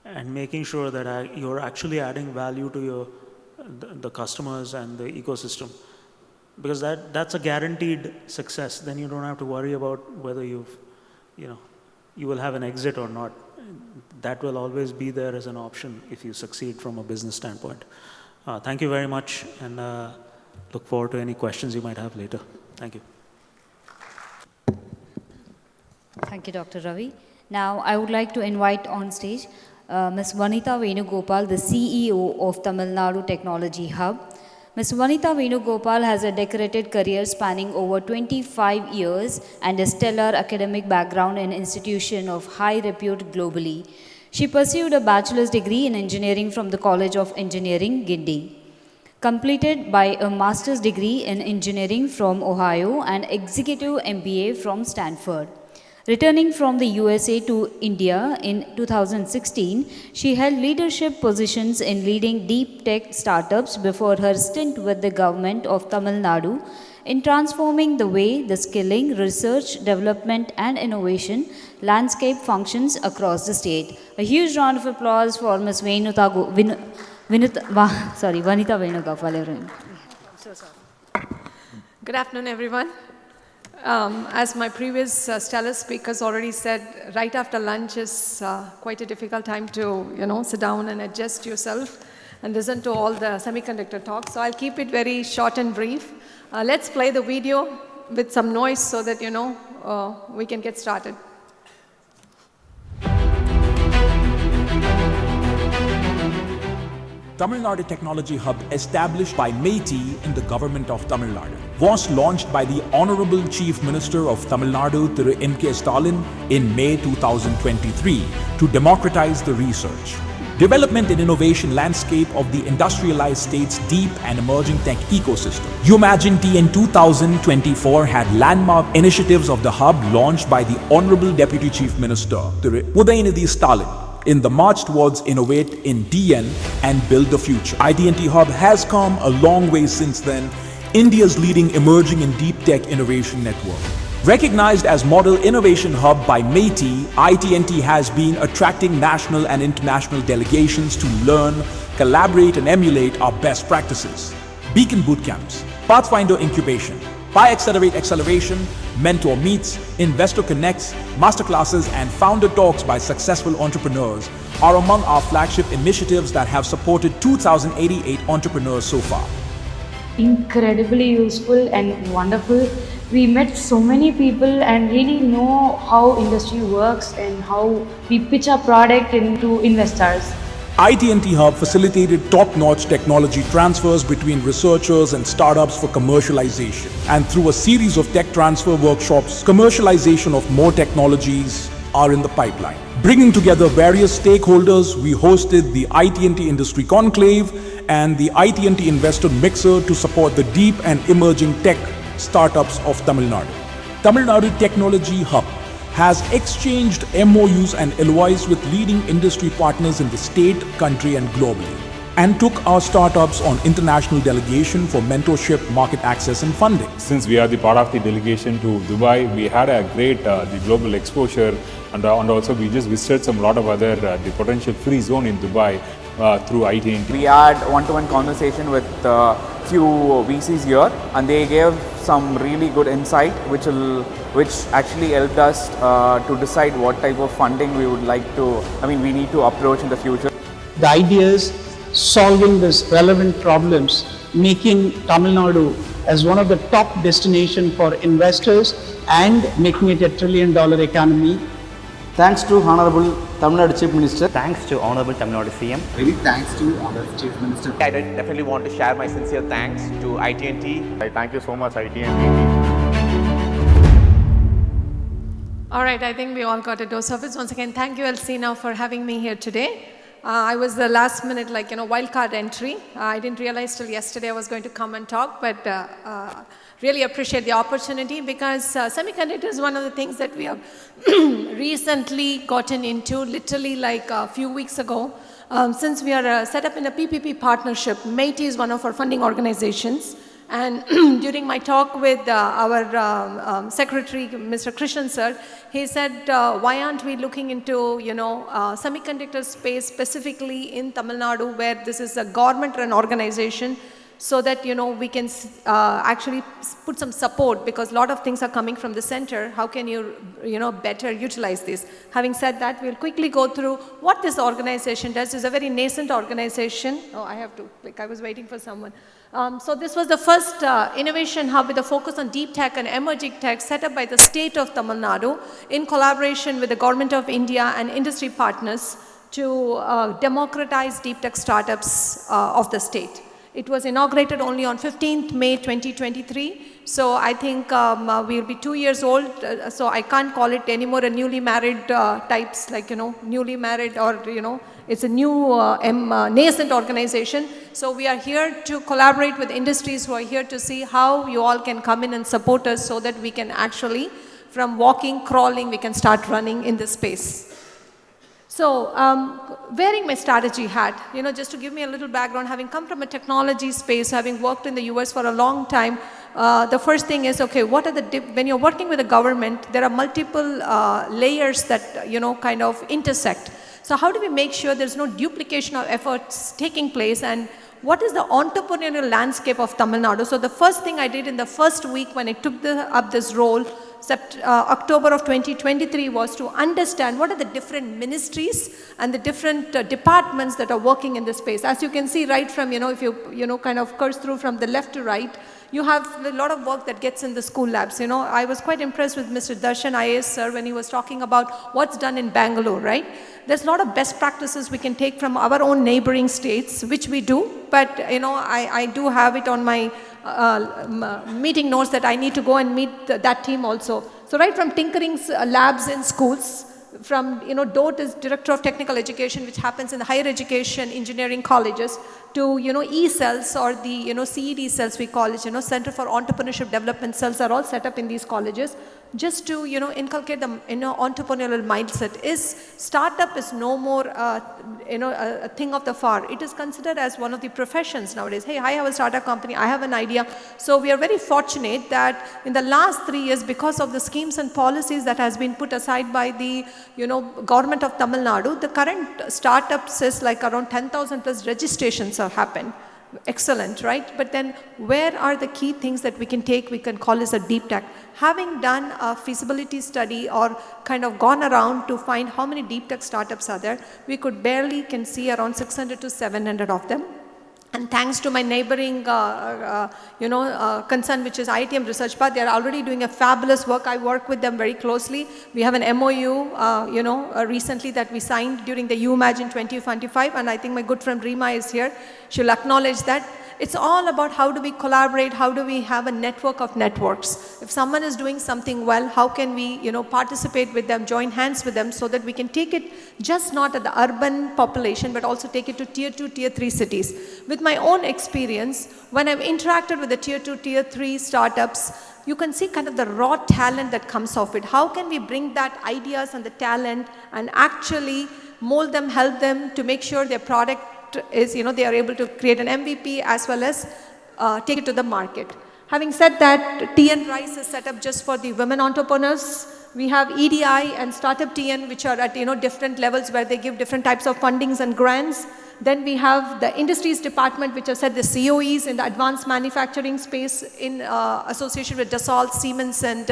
S4: and making sure that you're actually adding value to the customers and the ecosystem, because that's a guaranteed success. Then you don't have to worry about whether you will have an exit or not. That will always be there as an option if you succeed from a business standpoint. Thank you very much, and look forward to any questions you might have later. Thank you.
S1: Thank you, Dr. Ravi. Now, I would like to invite on stage Ms. Vanitha Venugopal, the CEO of Tamil Nadu Technology Hub. Ms. Vanitha Venugopal has a decorated career spanning over 25 years and a stellar academic background in institution of high repute globally. She pursued a bachelor's degree in engineering from the College of Engineering, Guindy, completed by a master's degree in engineering from Ohio and executive MBA from Stanford. Returning from the USA to India in 2016, she held leadership positions in leading deep tech startups before her stint with the government of Tamil Nadu in transforming the way the skilling, research, development and innovation landscape functions across the state. A huge round of applause for Ms. Vanitha Venugopal.
S5: Good afternoon, everyone. As my previous stellar speakers already said, right after lunch is quite a difficult time to, sit down and adjust yourself and listen to all the semiconductor talks. So I'll keep it very short and brief. Let's play the video with some noise so that, we can get started.
S6: Tamil Nadu Technology Hub, established by MeitY in the government of Tamil Nadu, was launched by the Honorable Chief Minister of Tamil Nadu, Thiru M.K. Stalin, in May 2023 to democratize the research, development and innovation landscape of the industrialized state's deep and emerging tech ecosystem. UMaginT in 2024 had landmark initiatives of the hub launched by the Honorable Deputy Chief Minister, Udayanidhi Stalin, in the march towards innovate in DN and build the future. IT&T Hub has come a long way since then, India's leading emerging and deep tech innovation network. Recognized as Model Innovation Hub by MeitY, IT&T has been attracting national and international delegations to learn, collaborate and emulate our best practices. Beacon Bootcamps, Pathfinder Incubation, PyAccelerate Acceleration, Mentor Meets, Investor Connects, Masterclasses and Founder Talks by successful entrepreneurs are among our flagship initiatives that have supported 2,088 entrepreneurs so far.
S7: Incredibly useful and wonderful. We met so many people and really know how industry works and how we pitch our product into investors.
S6: IT&T Hub facilitated top-notch technology transfers between researchers and startups for commercialization. And through a series of tech transfer workshops, commercialization of more technologies are in the pipeline. Bringing together various stakeholders, we hosted the IT&T Industry Conclave and the IT&T Investor Mixer to support the deep and emerging tech startups of Tamil Nadu. Tamil Nadu Technology Hub has exchanged MOUs and LOIs with leading industry partners in the state, country and globally, and took our startups on international delegation for mentorship, market access and funding.
S8: Since we are the part of the delegation to Dubai, we had a great the global exposure, and also we just visited some lot of other the potential free zone in Dubai through IT&T.
S9: We had one-to-one conversation with few VCs here, and they gave some really good insight which actually helped us to decide what type of funding we would like to, we need to approach in the future.
S10: The idea is solving these relevant problems, making Tamil Nadu as one of the top destinations for investors and making it $1 trillion economy.
S11: Thanks to Honorable Tamil Nadu Chief Minister.
S12: Thanks to Honorable Tamil Nadu CM.
S11: Really thanks to Honorable Chief Minister.
S13: I definitely want to share my sincere thanks to IT&T.
S2: Thank you so much, IT&T.
S5: All right, I think we all got a dose of it. Once again, thank you, Elsina, for having me here today. I was the last minute, wildcard entry. I didn't realize till yesterday I was going to come and talk, but really appreciate the opportunity because semiconductor is one of the things that we have recently gotten into, literally like a few weeks ago. Since we are set up in a PPP partnership, MeitY is one of our funding organizations. And during my talk with our secretary, Mr. Krishnan sir, he said, why aren't we looking into, semiconductor space specifically in Tamil Nadu, where this is a government-run organization, so that, we can actually put some support, because a lot of things are coming from the center. How can you, better utilize this? Having said that, we'll quickly go through what this organization does. It's a very nascent organization. Oh, I have to, I was waiting for someone. So this was the first innovation hub with a focus on deep tech and emerging tech set up by the state of Tamil Nadu in collaboration with the government of India and industry partners to democratize deep tech startups of the state. It was inaugurated only on 15th May 2023. So I think we'll be 2 years old. So I can't call it anymore a newly married types, newly married or, it's a new nascent organization. So we are here to collaborate with industries who are here to see how you all can come in and support us so that we can actually, from walking, crawling, we can start running in this space. So, wearing my strategy hat, just to give me a little background, having come from a technology space, having worked in the US for a long time, the first thing is, okay, what are when you're working with the government, there are multiple layers that, kind of intersect. So how do we make sure there's no duplication of efforts taking place, and what is the entrepreneurial landscape of Tamil Nadu? So the first thing I did in the first week when I took up this role, October of 2023 was to understand what are the different ministries and the different departments that are working in this space. As you can see right from, if you, kind of curse through from the left to right, you have a lot of work that gets in the school labs. I was quite impressed with Mr. Darshan IAS sir when he was talking about what's done in Bangalore, right? There's a lot of best practices we can take from our own neighboring states, which we do, but I do have it on my meeting notes that I need to go and meet that team also. So right from tinkering labs in schools, from DOTE is Director of Technical Education, which happens in the higher education engineering colleges, to E-cells or the CED cells we call it, Center for Entrepreneurship Development cells are all set up in these colleges just to inculcate the entrepreneurial mindset. Startup is no more a thing of the far. It is considered as one of the professions nowadays. Hey, I have a startup company, I have an idea. So we are very fortunate that in the last 3 years, because of the schemes and policies that has been put aside by the government of Tamil Nadu, the current startups is like around 10,000 plus registrations have happened. Excellent, right? But then where are the key things that we can take, we can call this a deep tech. Having done a feasibility study or kind of gone around to find how many deep tech startups are there, we could barely can see around 600 to 700 of them. And thanks to my neighboring, concern, which is IITM Research Park, they are already doing a fabulous work. I work with them very closely. We have an MOU, recently that we signed during the UMAG in 2025, and I think my good friend Rima is here. She'll acknowledge that. It's all about how do we collaborate, how do we have a network of networks. If someone is doing something well, how can we, participate with them, join hands with them so that we can take it just not at the urban population, but also take it to tier 2, tier 3 cities. With my own experience, when I've interacted with the tier 2, tier 3 startups, you can see kind of the raw talent that comes off it. How can we bring that ideas and the talent and actually mold them, help them to make sure their product is, they are able to create an MVP as well as take it to the market. Having said that, TN Rise is set up just for the women entrepreneurs. We have EDI and Startup TN, which are at different levels where they give different types of fundings and grants. Then we have the industries department, which have set the COEs in the advanced manufacturing space in association with Dassault, Siemens, and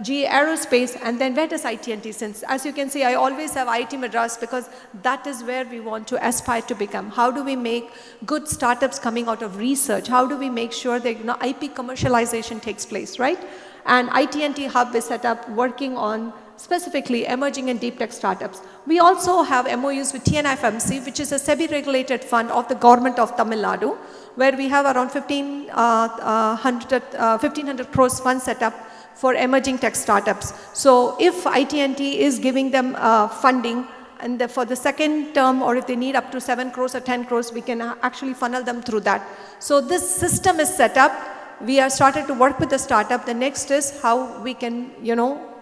S5: GE Aerospace. And then where does ITNT since? As you can see, I always have IT Madras because that is where we want to aspire to become. How do we make good startups coming out of research? How do we make sure that IP commercialization takes place, right? And ITNT Hub is set up working on specifically emerging and deep tech startups. We also have MOUs with TNFMC, which is a SEBI-regulated fund of the government of Tamil Nadu, where we have around 1,500 crores fund set up for emerging tech startups. So if ITNT is giving them funding, and for the second term, or if they need up to 7 crores or 10 crores, we can actually funnel them through that. So this system is set up. We are started to work with the startup. The next is how we can,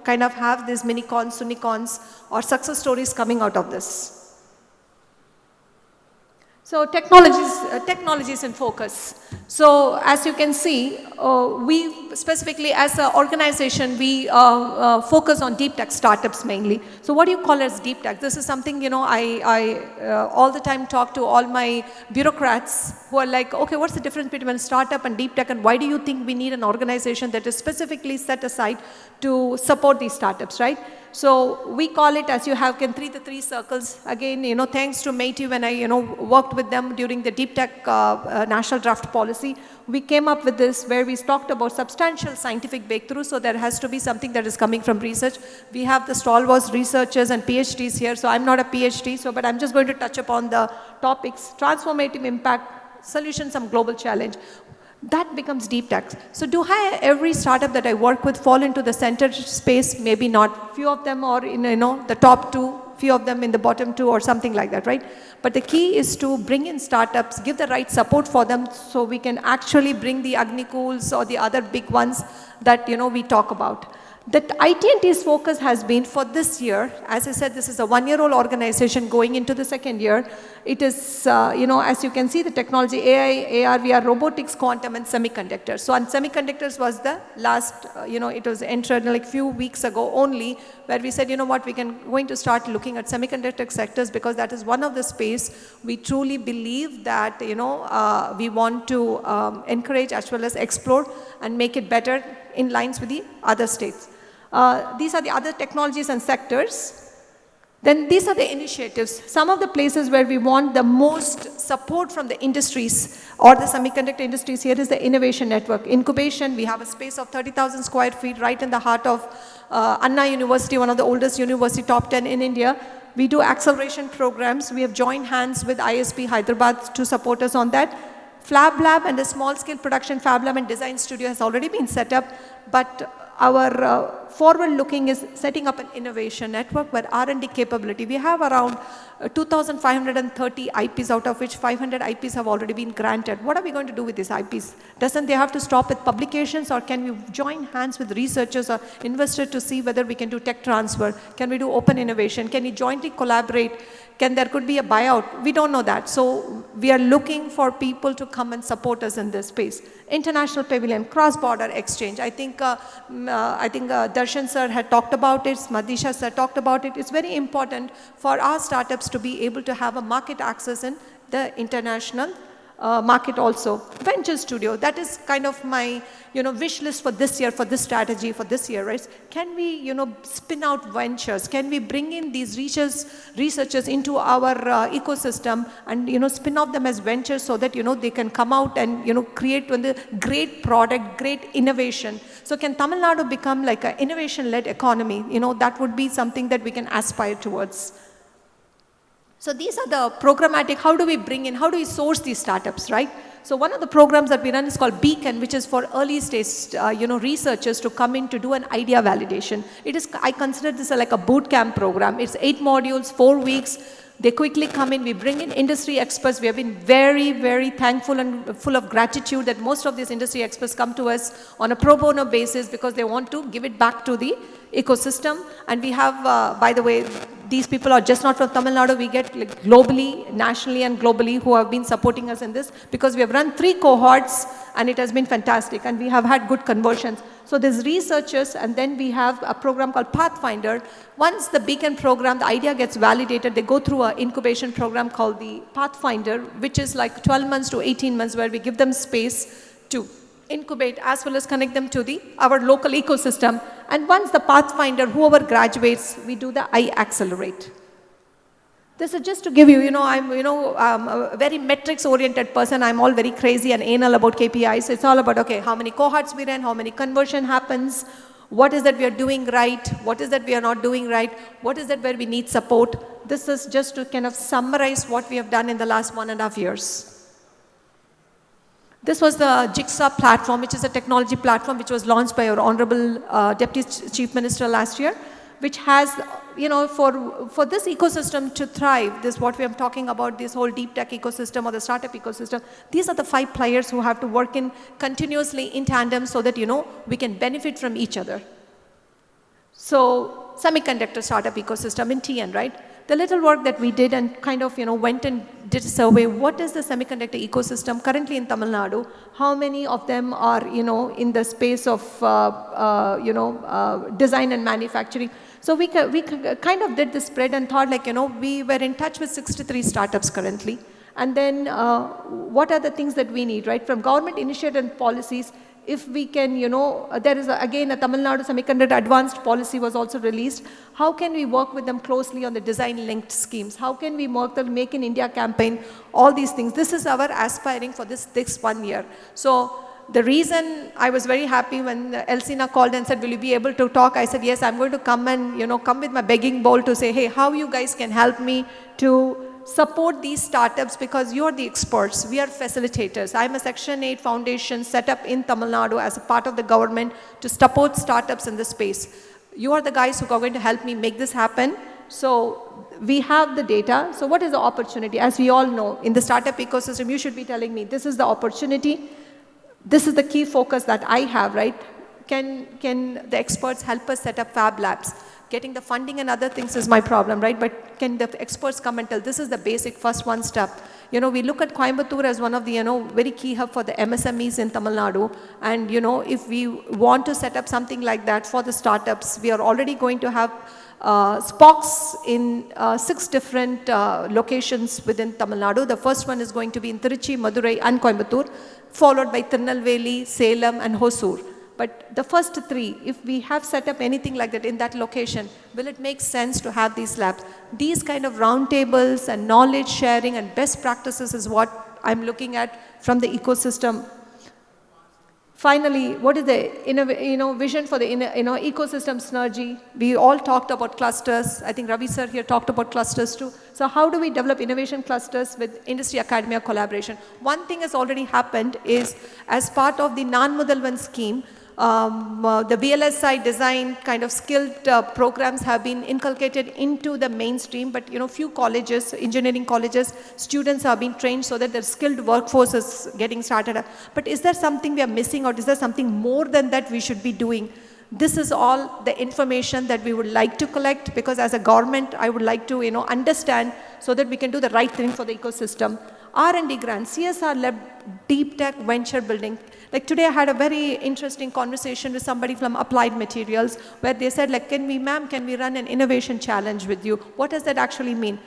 S5: kind of have these mini-cons, unicons, or success stories coming out of this. So technologies in focus. So as you can see, we specifically as an organization, we focus on deep tech startups mainly. So what do you call as deep tech? This is something, I all the time talk to all my bureaucrats who are like, okay, what's the difference between startup and deep tech, and why do you think we need an organization that is specifically set aside to support these startups, right? So we call it, as you have, the three circles. Again, thanks to Matey, when I, worked with them during the Deep Tech National Draft Policy, we came up with this where we talked about substantial scientific breakthrough. So there has to be something that is coming from research. We have the stalwarts researchers and PhDs here. So I'm not a PhD, but I'm just going to touch upon the topics: transformative impact, solutions, some global challenge. That becomes deep tech. So do every startup that I work with fall into the center space? Maybe not. Few of them are in, the top 2, few of them in the bottom 2 or something like that, right? But the key is to bring in startups, give the right support for them so we can actually bring the Agnikools or the other big ones that, we talk about. That ITNT's focus has been for this year. As I said, this is a 1-year-old organization going into the 2nd year. It is, as you can see, the technology, AI, AR, VR, robotics, quantum, and semiconductors. So, and semiconductors was the last, it was entered like few weeks ago only, where we said, we're going to start looking at semiconductor sectors because that is one of the space we truly believe that, we want to encourage as well as explore and make it better in lines with the other states. These are the other technologies and sectors. Then these are the initiatives. Some of the places where we want the most support from the industries or the semiconductor industries here is the innovation network. Incubation, we have a space of 30,000 square feet right in the heart of Anna University, one of the oldest university, top 10 in India. We do acceleration programs. We have joined hands with ISP Hyderabad to support us on that. Fab Lab and the small scale production Fab Lab and design studio has already been set up, but our forward looking is setting up an innovation network where R&D capability. We have around 2,530 IPs, out of which 500 IPs have already been granted. What are we going to do with these IPs? Doesn't they have to stop with publications, or can we join hands with researchers or investors to see whether we can do tech transfer? Can we do open innovation? Can we jointly collaborate? There could be a buyout? We don't know that. So we are looking for people to come and support us in this space. International pavilion, cross-border exchange. I think Darshan sir had talked about it, Madisha sir talked about it. It's very important for our startups to be able to have a market access in the international market also. Venture studio, that is kind of my wish list for this year, for this strategy, for this year, right? Can we spin out ventures? Can we bring in these researchers into our ecosystem and spin off them as ventures so that they can come out and create the great product, great innovation. So can Tamil Nadu become like an innovation-led economy? That would be something that we can aspire towards. So these are the programmatic, how do we source these startups, right? So one of the programs that we run is called Beacon, which is for early stage, researchers to come in to do an idea validation. I consider this like a boot camp program. It's 8 modules, 4 weeks. They quickly come in, we bring in industry experts. We have been very, very thankful and full of gratitude that most of these industry experts come to us on a pro bono basis because they want to give it back to the ecosystem. And we have, by the way, these people are just not from Tamil Nadu. We get globally, nationally and globally who have been supporting us in this because we have run 3 cohorts and it has been fantastic and we have had good conversions. So there's researchers and then we have a program called Pathfinder. Once the Beacon program, the idea gets validated, they go through an incubation program called the Pathfinder, which is like 12 months to 18 months where we give them space to incubate as well as connect them to our local ecosystem. And once the Pathfinder, whoever graduates, we do the I-Accelerate. This is just to give you, I'm a very metrics-oriented person. I'm all very crazy and anal about KPIs. It's all about, okay, how many cohorts we ran, how many conversion happens, what is that we are doing right, what is that we are not doing right, what is that where we need support. This is just to kind of summarize what we have done in the last 1.5 years. This was the Jigsaw platform, which is a technology platform which was launched by our Honorable Deputy Chief Minister last year, which has, for this ecosystem to thrive, this what we are talking about, this whole deep tech ecosystem or the startup ecosystem, these are the 5 players who have to work in continuously in tandem so that, we can benefit from each other. So, semiconductor startup ecosystem in TN, right? The little work that we did and kind of, went and did a survey, what is the semiconductor ecosystem currently in Tamil Nadu? How many of them are, in the space of, design and manufacturing? So we kind of did the spread and thought like, we were in touch with 63 startups currently. And then what are the things that we need, right? From government initiative and policies, if we can, there is again a Tamil Nadu Semiconductor Advanced Policy was also released. How can we work with them closely on the design linked schemes? How can we work the Make in India campaign? All these things. This is our aspiring for this 1 year. So the reason I was very happy when Elsina called and said, will you be able to talk? I said, yes, I'm going to come and, come with my begging bowl to say, hey, how you guys can help me to support these startups because you're the experts, we are facilitators. I'm a Section 8 foundation set up in Tamil Nadu as a part of the government to support startups in this space. You are the guys who are going to help me make this happen. So we have the data. So what is the opportunity? As we all know, in the startup ecosystem, you should be telling me, this is the opportunity. This is the key focus that I have, right? Can the experts help us set up fab labs? Getting the funding and other things is my problem, right? But can the experts come and tell, this is the basic first 1 step. We look at Coimbatore as one of the, very key hub for the MSMEs in Tamil Nadu. And, if we want to set up something like that for the startups, we are already going to have SPOCs in 6 different locations within Tamil Nadu. The first one is going to be in Trichy, Madurai and Coimbatore, followed by Tirunelveli, Salem and Hosur. But the first three, if we have set up anything like that in that location, will it make sense to have these labs? These kind of roundtables and knowledge sharing and best practices is what I'm looking at from the ecosystem. Finally, what is the vision for the ecosystem synergy? We all talked about clusters. I think Ravi sir here talked about clusters too. So how do we develop innovation clusters with industry academia collaboration? One thing has already happened is as part of the non-Mudalvan scheme, the VLSI design kind of skilled programs have been inculcated into the mainstream, but few colleges, engineering colleges, students are being trained so that their skilled workforce is getting started. But is there something we are missing, or is there something more than that we should be doing? This is all the information that we would like to collect, because as a government, I would like to understand so that we can do the right thing for the ecosystem. R&D grants, CSR-led deep tech venture building. Like today I had a very interesting conversation with somebody from Applied Materials where they said like, can we run an innovation challenge with you? What does that actually mean?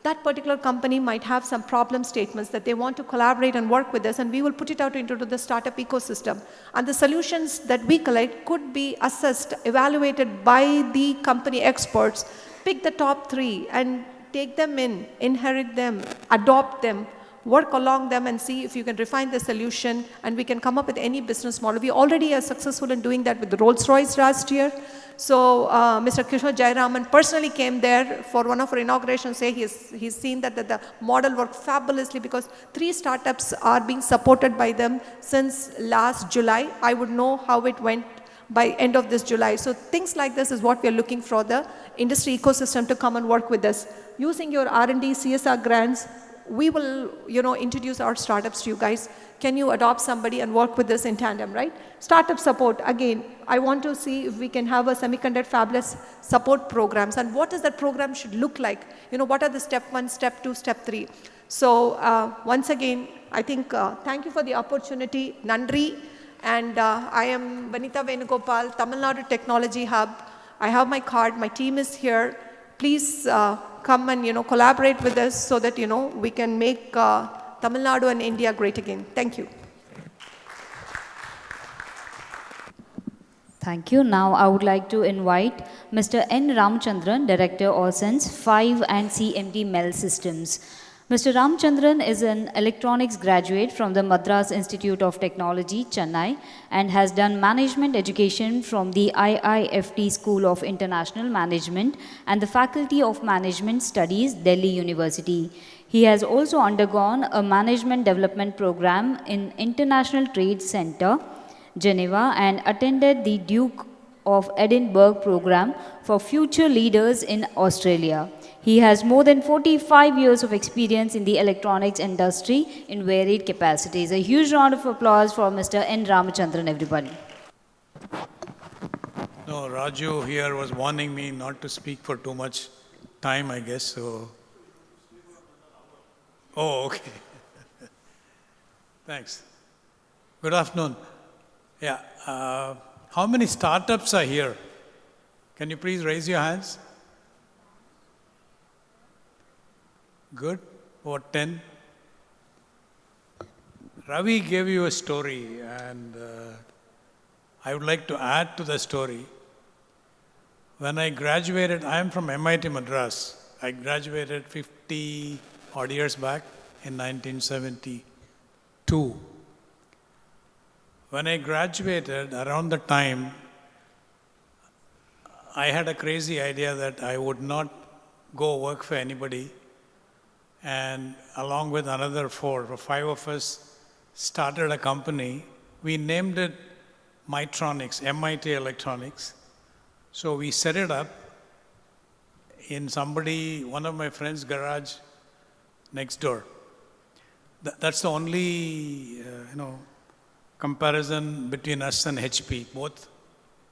S5: That particular company might have some problem statements that they want to collaborate and work with us, and we will put it out into the startup ecosystem. And the solutions that we collect could be assessed, evaluated by the company experts, pick the top 3 and take them in, inherit them, adopt them, work along them and see if you can refine the solution, and we can come up with any business model. We already are successful in doing that with the Rolls-Royce last year. So Mr. Kishore Jairaman personally came there for one of our inaugurations. He's seen that the model worked fabulously because 3 startups are being supported by them since last July. I would know how it went by end of this July. So things like this is what we are looking for the industry ecosystem to come and work with us. Using your R&D, CSR grants, we will, introduce our startups to you guys. Can you adopt somebody and work with us in tandem, right? Startup support, again, I want to see if we can have a semiconductor fabless support programs, and what does that program should look like? What are the step 1, step 2, step 3? So once again, I think, thank you for the opportunity, Nandri, and I am Vanita Venugopal, Tamil Nadu Technology Hub. I have my card, my team is here. Please come and collaborate with us so that we can make Tamil Nadu and India great again. Thank you.
S1: Thank you. Now I would like to invite Mr. N. Ramchandran, Director OSENS 5 and CMD MEL Systems. Mr. Ramchandran is an electronics graduate from the Madras Institute of Technology, Chennai, and has done management education from the IIFT School of International Management and the Faculty of Management Studies, Delhi University. He has also undergone a management development program in International Trade Center, Geneva, and attended the Duke of Edinburgh program for future leaders in Australia. He has more than 45 years of experience in the electronics industry in varied capacities. A huge round of applause for Mr. N. Ramachandran, everybody.
S14: No, Raju here was warning me not to speak for too much time, I guess, so. Oh, okay. Thanks. Good afternoon. Yeah, how many startups are here? Can you please raise your hands? Good. What, 10? Ravi gave you a story, and I would like to add to the story. When I graduated, I am from MIT Madras. I graduated 50 odd years back in 1972. When I graduated, around the time, I had a crazy idea that I would not go work for anybody. And along with another 4 or 5 of us started a company. We named it Mitronics, MIT Electronics. So we set it up in one of my friend's garage next door. That's the only, comparison between us and HP. Both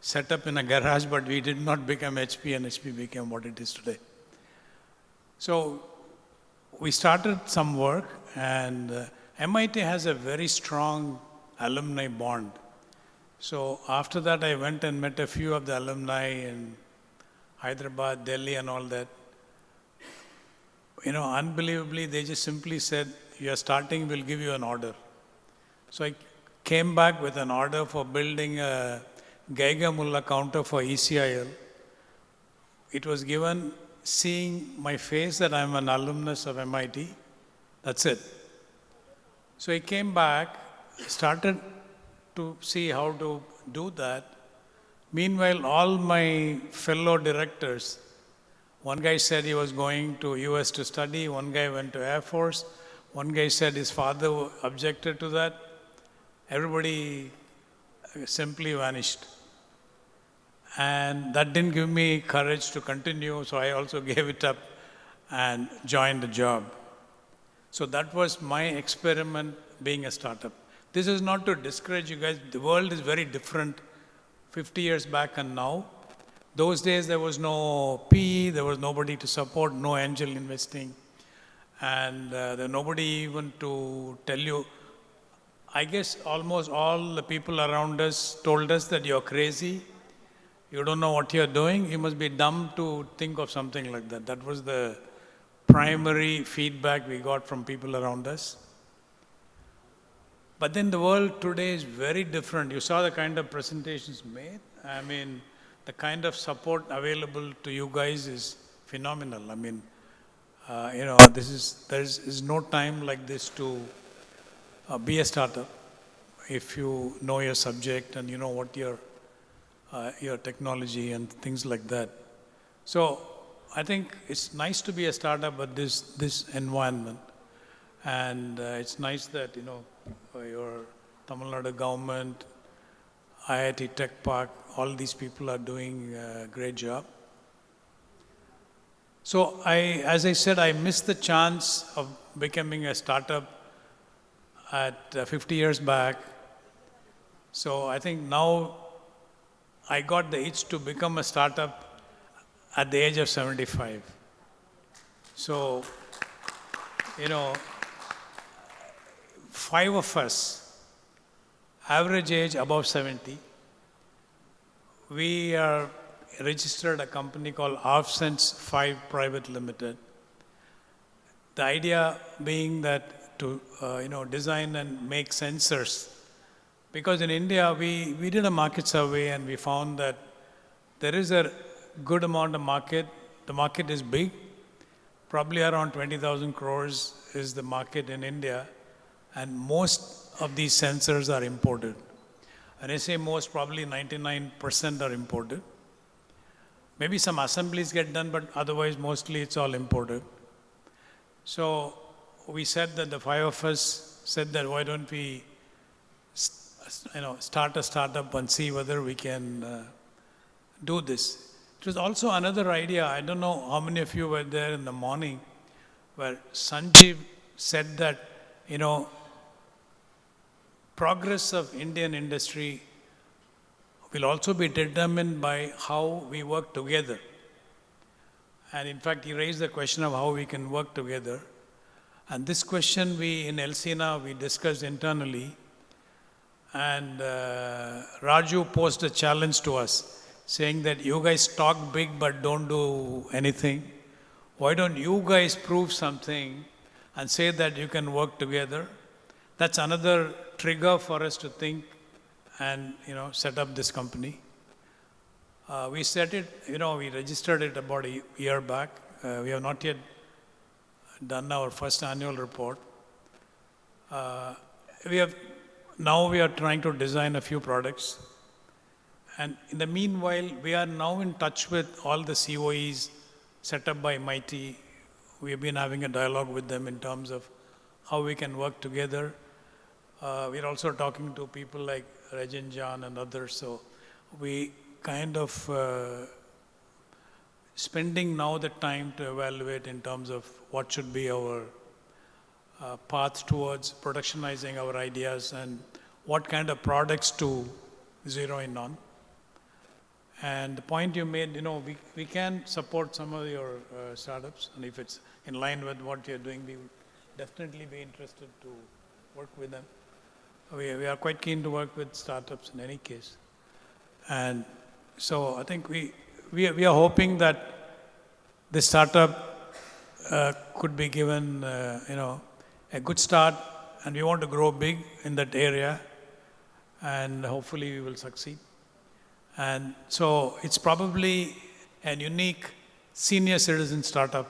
S14: set up in a garage, but we did not become HP, and HP became what it is today. So we started some work, and MIT has a very strong alumni bond. So after that, I went and met a few of the alumni in Hyderabad, Delhi, and all that. Unbelievably, they just simply said, "You are starting, we'll give you an order." So came back with an order for building a Geiger Muller counter for ECIL. It was given seeing my face that I'm an alumnus of MIT. That's it. So he came back, started to see how to do that. Meanwhile, all my fellow directors, one guy said he was going to US to study, one guy went to Air Force, one guy said his father objected to that. Everybody simply vanished. And that didn't give me courage to continue, so I also gave it up and joined the job. So that was my experiment being a startup. This is not to discourage you guys. The world is very different 50 years back and now. Those days there was no PE, there was nobody to support, no angel investing. And there was nobody even to tell you. I guess almost all the people around us told us that you're crazy. You don't know what you're doing. You must be dumb to think of something like that. That was the primary feedback we got from people around us. But then the world today is very different. You saw the kind of presentations made. I mean, the kind of support available to you guys is phenomenal. I mean, there is no time like this to be a startup if you know your subject and you know what your technology and things like that. So I think it's nice to be a startup at this environment. And it's nice that, your Tamil Nadu government, IIT Tech Park, all these people are doing a great job. So as I said, I missed the chance of becoming a startup at 50 years back. So I think now I got the itch to become a startup at the age of 75. So, 5 of us, average age above 70, we are registered a company called ArfSense 5 Private Limited. The idea being that to design and make sensors. Because in India, we did a market survey and we found that there is a good amount of market. The market is big. Probably around 20,000 crores is the market in India. And most of these sensors are imported. And I say most, probably 99% are imported. Maybe some assemblies get done, but otherwise mostly it's all imported. So we said that the 5 of us said that why don't we start a startup and see whether we can do this. It was also another idea. I don't know how many of you were there in the morning where Sanjeev said that, progress of Indian industry will also be determined by how we work together. And in fact, he raised the question of how we can work together. And this question in Elsina, we discussed internally. And Raju posed a challenge to us, saying that you guys talk big but don't do anything. Why don't you guys prove something and say that you can work together? That's another trigger for us to think and set up this company. We set it, we registered it about a year back. We have not yet done our first annual report. Now we are trying to design a few products. And in the meanwhile, we are now in touch with all the COEs set up by MIT. We have been having a dialogue with them in terms of how we can work together. We're also talking to people like Rajan John and others. So we kind of spending now the time to evaluate in terms of what should be our path towards productionizing our ideas and what kind of products to zero in on. And the point you made, we can support some of your startups, and if it's in line with what you're doing, we would definitely be interested to work with them. We are quite keen to work with startups in any case. And so I think we are hoping that this startup could be given, a good start, and we want to grow big in that area. and hopefully we will succeed. And so it's probably an unique senior citizen startup,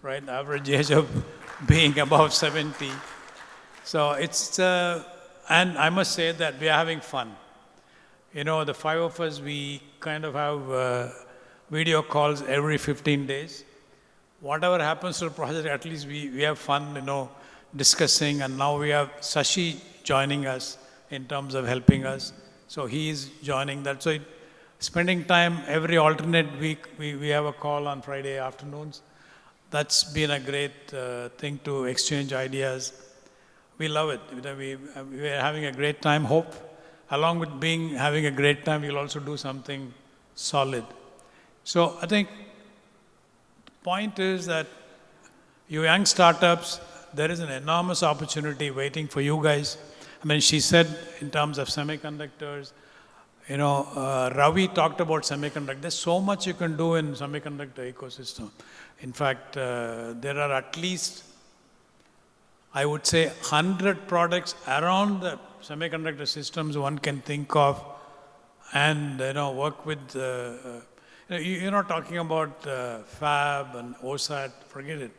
S14: right? Average age of being above 70. So it's, and I must say that we are having fun. You know, the five of us, we kind of have video calls every 15 days. Whatever happens to the project, at least we have fun, you know, discussing. And now we have Sashi joining us in terms of helping us. So he is joining that. So spending time every alternate week, we have a call on Friday afternoons. That's been a great thing to exchange ideas. We love it. We are having a great time. Hope, along with having a great time, we'll also do something solid. So I think the point is that you young startups, there is an enormous opportunity waiting for you guys. I mean, she said in terms of semiconductors, you know, Ravi talked about semiconductor. There's so much you can do in semiconductor ecosystem. In fact, there are at least, I would say, 100 products around the semiconductor systems one can think of, and you know, work with. You're not talking about fab and OSAT. Forget it.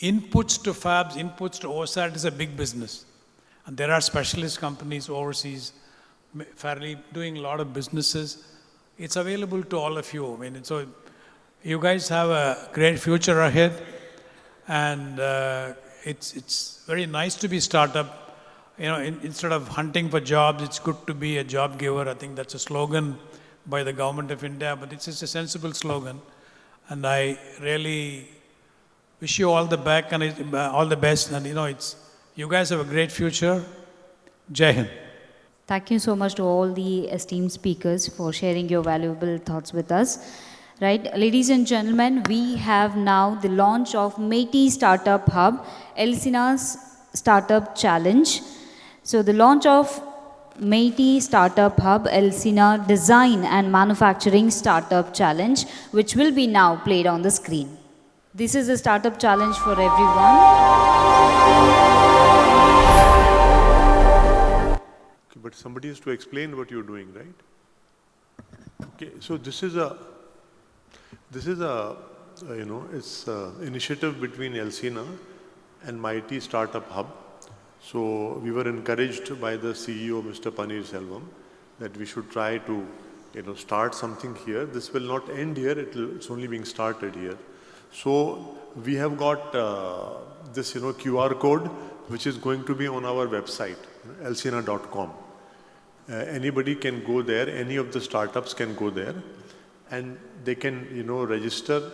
S14: Inputs to fabs, inputs to OSAT is a big business, and there are specialist companies overseas, fairly doing a lot of businesses. It's available to all of you. I mean, so you guys have a great future ahead, and it's very nice to be startup. You know, instead of hunting for jobs, it's good to be a job giver. I think that's a slogan by the government of India, but it's just a sensible slogan. And I really wish you all the best, and all the best. And you know, you guys have a great future. Jai Hind.
S1: Thank you so much to all the esteemed speakers for sharing your valuable thoughts with us. Right, ladies and gentlemen, we have now the launch of MeitY Startup Hub, Elsina's Startup Challenge. So the launch of MeitY Startup Hub, Elsina Design and Manufacturing Startup Challenge, which will be now played on the screen. This is a startup challenge for everyone.
S15: Okay, but somebody has to explain what you're doing, right? Okay, so this is a you know, it's initiative between Elsina and MeitY Startup Hub. So we were encouraged by the CEO, Mr. Paneer Selvam, that we should try to, you know, start something here. This will not end here; it's only being started here. So we have got this, you know, QR code, which is going to be on our website, elsina.com. Anybody can go there. Any of the startups can go there, and they can, you know, register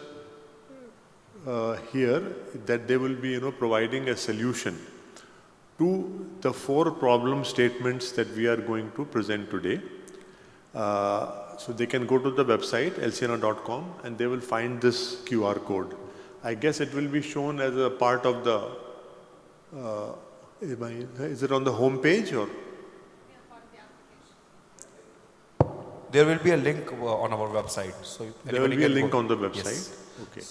S15: here that they will be, you know, providing a solution to the 4 problem statements that we are going to present today. So they can go to the website elsina.com and they will find this QR code. I guess it will be shown as a part of the, is it on the home page or?
S16: There will be a link on our website. So
S15: there will be a link on the website. Yes. Okay.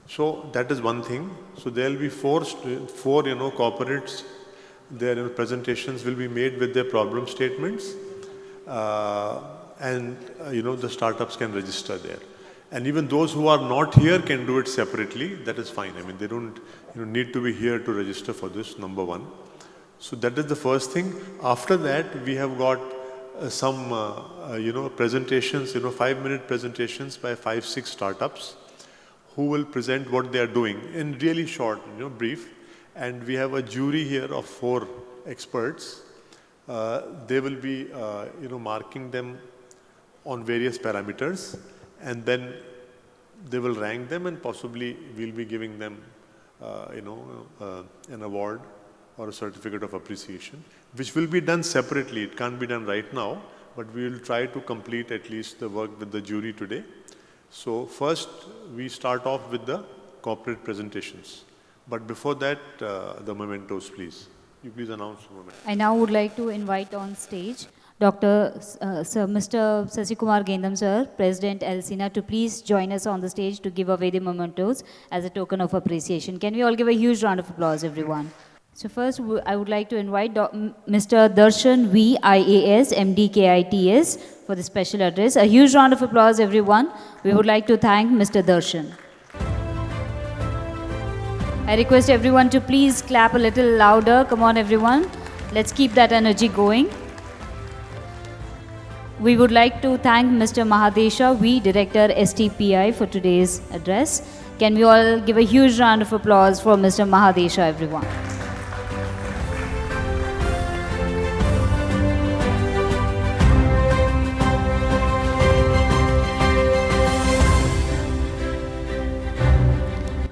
S15: So that is one thing. So there will be four you know, corporates. Their presentations will be made with their problem statements, and you know, the startups can register there. And even those who are not here can do it separately. That is fine. I mean, they don't, you know, need to be here to register for this. Number one. So that is the first thing. After that, we have got some you know, presentations, you know, 5-minute presentations by 5-6 startups who will present what they are doing in really short, you know, brief. And we have a jury here of 4 experts. They will be, you know, marking them on various parameters, and then they will rank them, and possibly we'll be giving them, you know, an award or a certificate of appreciation, which will be done separately. It can't be done right now, but we will try to complete at least the work with the jury today. So first, we start off with the corporate presentations. But before that, the mementos, please. You please announce the mementos.
S1: I now would like to invite on stage Mr. Sasikumar Gendam sir, President Elsina, to please join us on the stage to give away the mementos as a token of appreciation. Can we all give a huge round of applause, everyone? So first, I would like to invite Mr. Darshan V. IAS, MD KITS for the special address. A huge round of applause, everyone. We would like to thank Mr. Darshan. I request everyone to please clap a little louder. Come on, everyone. Let's keep that energy going. We would like to thank Mr. Mahadesha V, Director STPI, for today's address. Can we all give a huge round of applause for Mr. Mahadesha, everyone?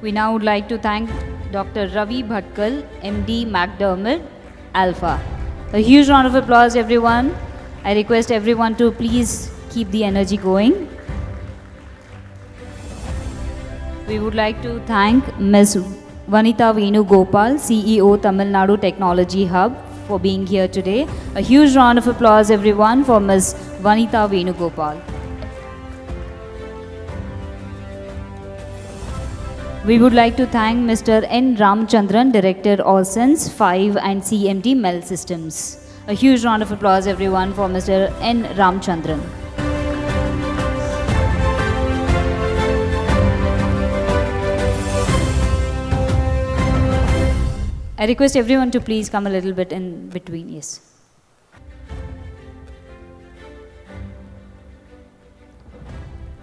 S1: We now would like to thank Dr. Ravi Bhatkal, MD McDermott, Alpha. A huge round of applause, everyone. I request everyone to please keep the energy going. We would like to thank Ms. Vanita Venugopal, CEO, Tamil Nadu Technology Hub, for being here today. A huge round of applause, everyone, for Ms. Vanita Venugopal. We would like to thank Mr. N. Ramchandran, Director OSENS 5 and CMD MEL Systems. A huge round of applause, everyone, for Mr. N. Ramchandran. I request everyone to please come a little bit in between, yes.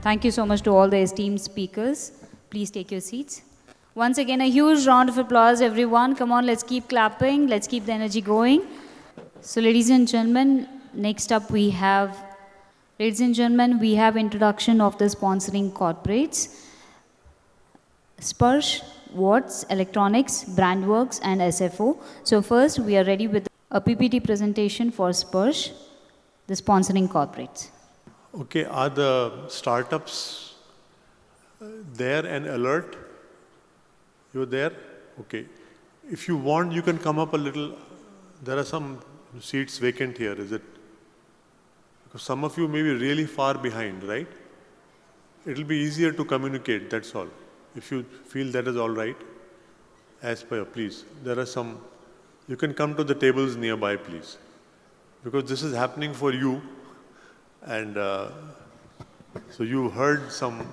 S1: Thank you so much to all the esteemed speakers. Please take your seats. Once again, a huge round of applause, everyone. Come on, let's keep clapping. Let's keep the energy going. So, ladies and gentlemen, next up we have, introduction of the sponsoring corporates. Sparsh, Watts, Electronics, Brandworks, and SFO. So first, we are ready with a PPT presentation for Sparsh, the sponsoring corporates.
S15: Okay, are the startups there and alert? You're there? Okay. If you want, you can come up a little. There are some seats vacant here, is it? Because some of you may be really far behind, right? It'll be easier to communicate, that's all. If you feel that is all right, as per, please. There are some, you can come to the tables nearby, please. Because this is happening for you. And so you heard some,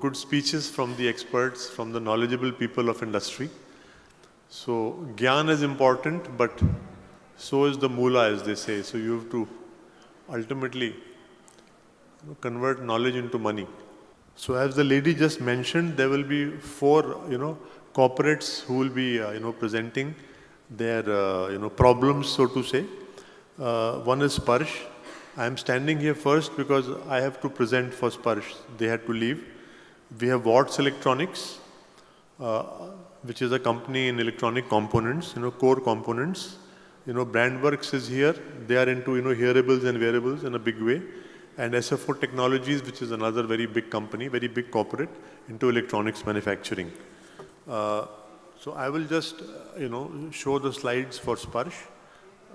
S15: good speeches from the experts, from the knowledgeable people of industry. So Gyan is important, but so is the moolah, as they say. So you have to ultimately convert knowledge into money. So as the lady just mentioned, there will be 4, corporates who will be, presenting their, problems, so to say. One is Sparsh. I am standing here first because I have to present for Sparsh. They had to leave. We have Watts Electronics, which is a company in electronic components, core components. Brandworks is here. They are into, hearables and wearables in a big way. And SFO Technologies, which is another very big company, very big corporate, into electronics manufacturing. So I will just, show the slides for Sparsh.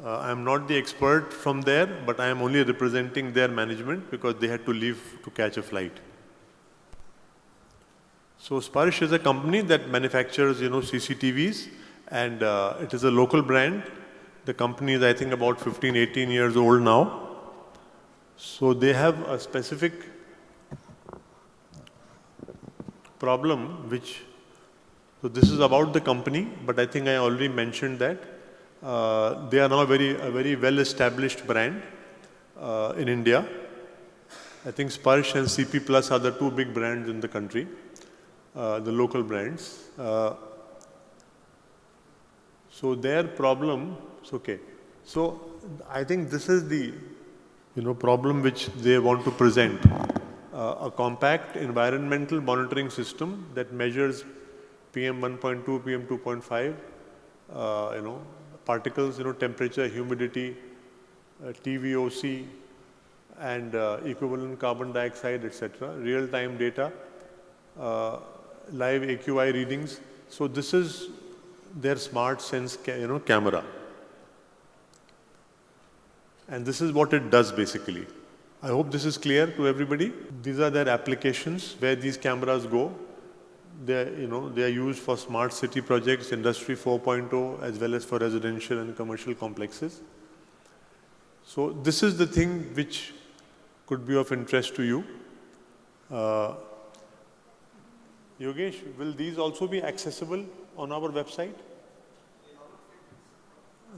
S15: I am not the expert from there, but I am only representing their management because they had to leave to catch a flight. So Sparsh is a company that manufactures, CCTVs, and it is a local brand. The company is, I think, about 15, 18 years old now. So they have a specific problem so this is about the company, but I think I already mentioned that. They are now a very well-established brand in India. I think Sparsh and CP Plus are the 2 big brands in the country, the local brands. So their problem, okay. So I think this is the problem which they want to present. A compact environmental monitoring system that measures PM 1.2, PM 2.5, particles, temperature, humidity, TVOC, and equivalent carbon dioxide, etc. Real-time data, live AQI readings. So this is their smart sense, camera. And this is what it does basically. I hope this is clear to everybody. These are their applications where these cameras go. they are used for smart city projects, Industry 4.0, as well as for residential and commercial complexes. So this is the thing which could be of interest to you. Yogesh, will these also be accessible on our website?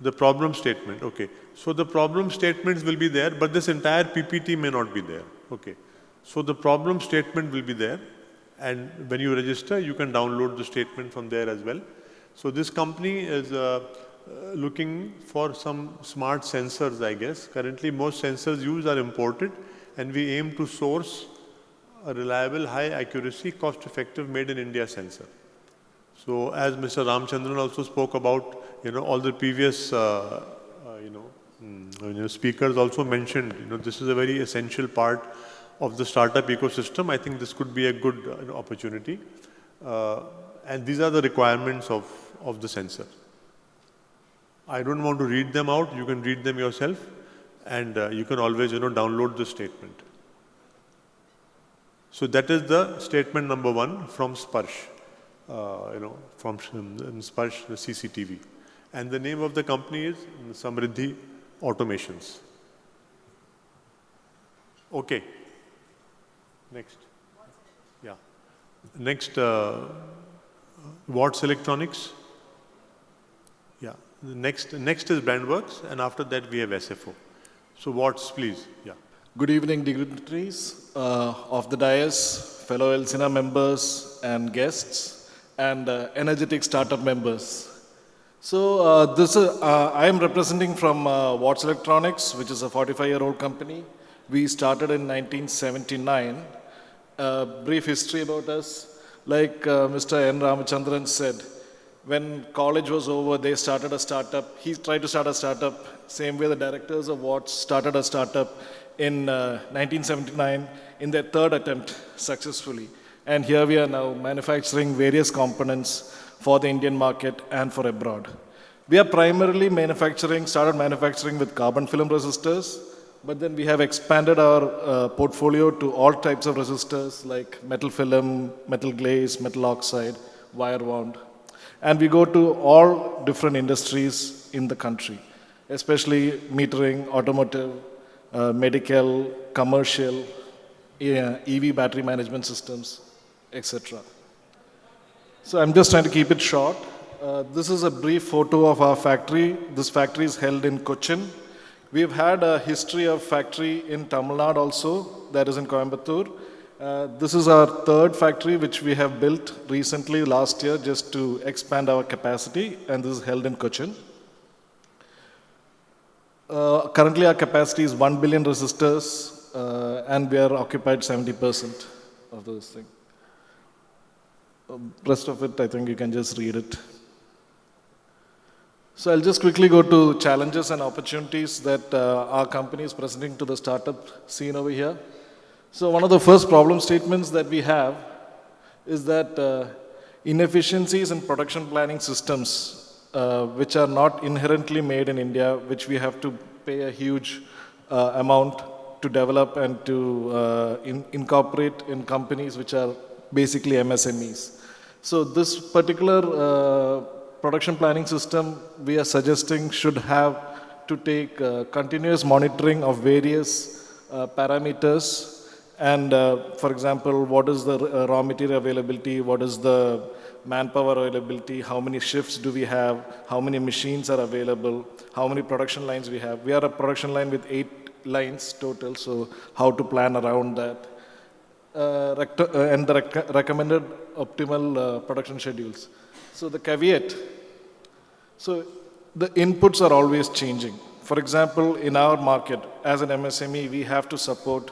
S15: The problem statement, okay. So the problem statements will be there, but this entire PPT may not be there, okay. So the problem statement will be there, and when you register, you can download the statement from there as well. So this company is looking for some smart sensors, I guess. Currently, most sensors used are imported, and we aim to source a reliable, high accuracy, cost-effective, made in India sensor. So as Mr. Ramchandran also spoke about, all the previous, speakers also mentioned, this is a very essential part of the startup ecosystem. I think this could be a good opportunity. And these are the requirements of the sensor. I don't want to read them out. You can read them yourself, and you can always, download the statement. So that is the statement number 1 from Sparsh, from Sparsh CCTV. And the name of the company is Samriddhi Automations. Okay. Next. Yeah. Next, Watts Electronics. Yeah. Next is Brandworks, and after that we have SFO. So Watts, please. Yeah.
S17: Good evening, dignitaries of the dais, fellow Elsina members and guests, and energetic startup members. So I am representing from Watts Electronics, which is a 45-year-old company. We started in 1979. Brief history about us, like Mr. N. Ramachandran said, when college was over, they started a startup. He tried to start a startup, same way the directors of Watts started a startup in 1979 in their third attempt successfully. And here we are now manufacturing various components for the Indian market and for abroad. We are primarily started manufacturing with carbon film resistors, but then we have expanded our portfolio to all types of resistors like metal film, metal glaze, metal oxide, wire wound. And we go to all different industries in the country, especially metering, automotive, medical, commercial, EV battery management systems, etc. So I'm just trying to keep it short. This is a brief photo of our factory. This factory is held in Cochin. We've had a history of factory in Tamil Nadu also, that is in Coimbatore. This is our third factory which we have built recently last year just to expand our capacity, and this is held in Cochin. Currently our capacity is 1 billion resistors, and we are occupied 70% of this thing. Rest of it, I think you can just read it. So I'll just quickly go to challenges and opportunities that our company is presenting to the startup scene over here. So one of the first problem statements that we have is that inefficiencies in production planning systems, which are not inherently made in India, which we have to pay a huge amount to develop and to incorporate in companies which are basically MSMEs. So this particular production planning system we are suggesting should have to take continuous monitoring of various parameters. And for example, what is the raw material availability? What is the manpower availability? How many shifts do we have? How many machines are available? How many production lines we have? We are a production line with 8 lines total, so how to plan around that? And the recommended optimal production schedules. So the caveat, so the inputs are always changing. For example, in our market, as an MSME, we have to support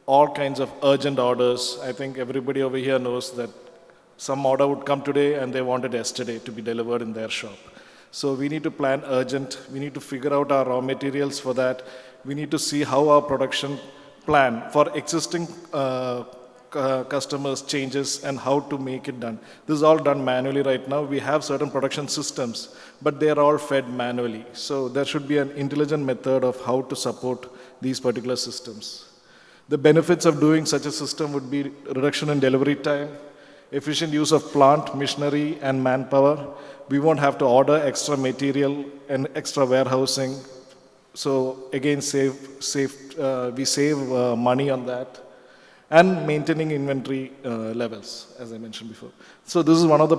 S17: all kinds of urgent orders. I think everybody over here knows that some order would come today and they want it yesterday to be delivered in their shop. So we need to plan urgent. We need to figure out our raw materials for that. We need to see how our production plan for existing customers changes and how to make it done. This is all done manually right now. We have certain production systems, but they are all fed manually. So there should be an intelligent method of how to support these particular systems. The benefits of doing such a system would be reduction in delivery time, efficient use of plant, machinery, and manpower. We won't have to order extra material and extra warehousing. So again, we save money on that. And maintaining inventory levels, as I mentioned before. So this is one of the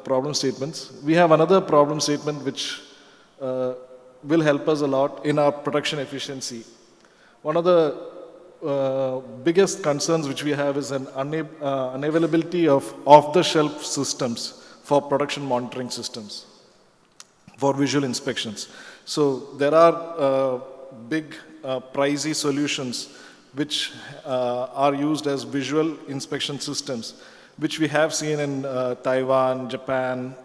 S17: problem statements. We have another problem statement which will help us a lot in our production efficiency. One of the biggest concerns which we have is an unavailability of off-the-shelf systems for production monitoring systems, for visual inspections. So there are big pricey solutions which are used as visual inspection systems, which we have seen in Taiwan, Japan,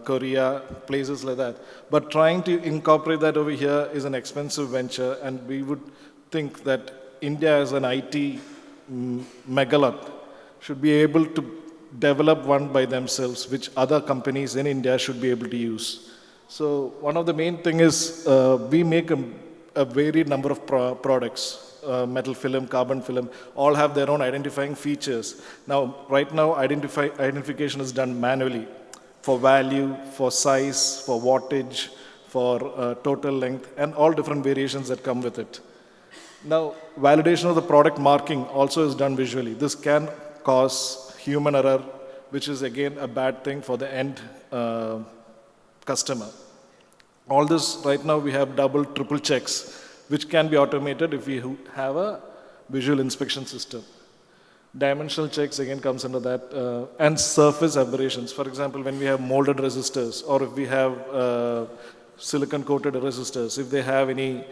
S17: Korea, places like that. But trying to incorporate that over here is an expensive venture, and we would think that India as an IT megalith should be able to develop one by themselves, which other companies in India should be able to use. So one of the main thing is we make a varied number of products. Metal film, carbon film, all have their own identifying features. Now, right now, identification is done manually for value, for size, for wattage, for total length, and all different variations that come with it. Now, validation of the product marking also is done visually. This can cause human error, which is again a bad thing for the end customer. All this, right now, we have double, triple checks, which can be automated if we have a visual inspection system. Dimensional checks again comes under that, and surface aberrations. For example, when we have molded resistors, or if we have silicon-coated resistors, if they have any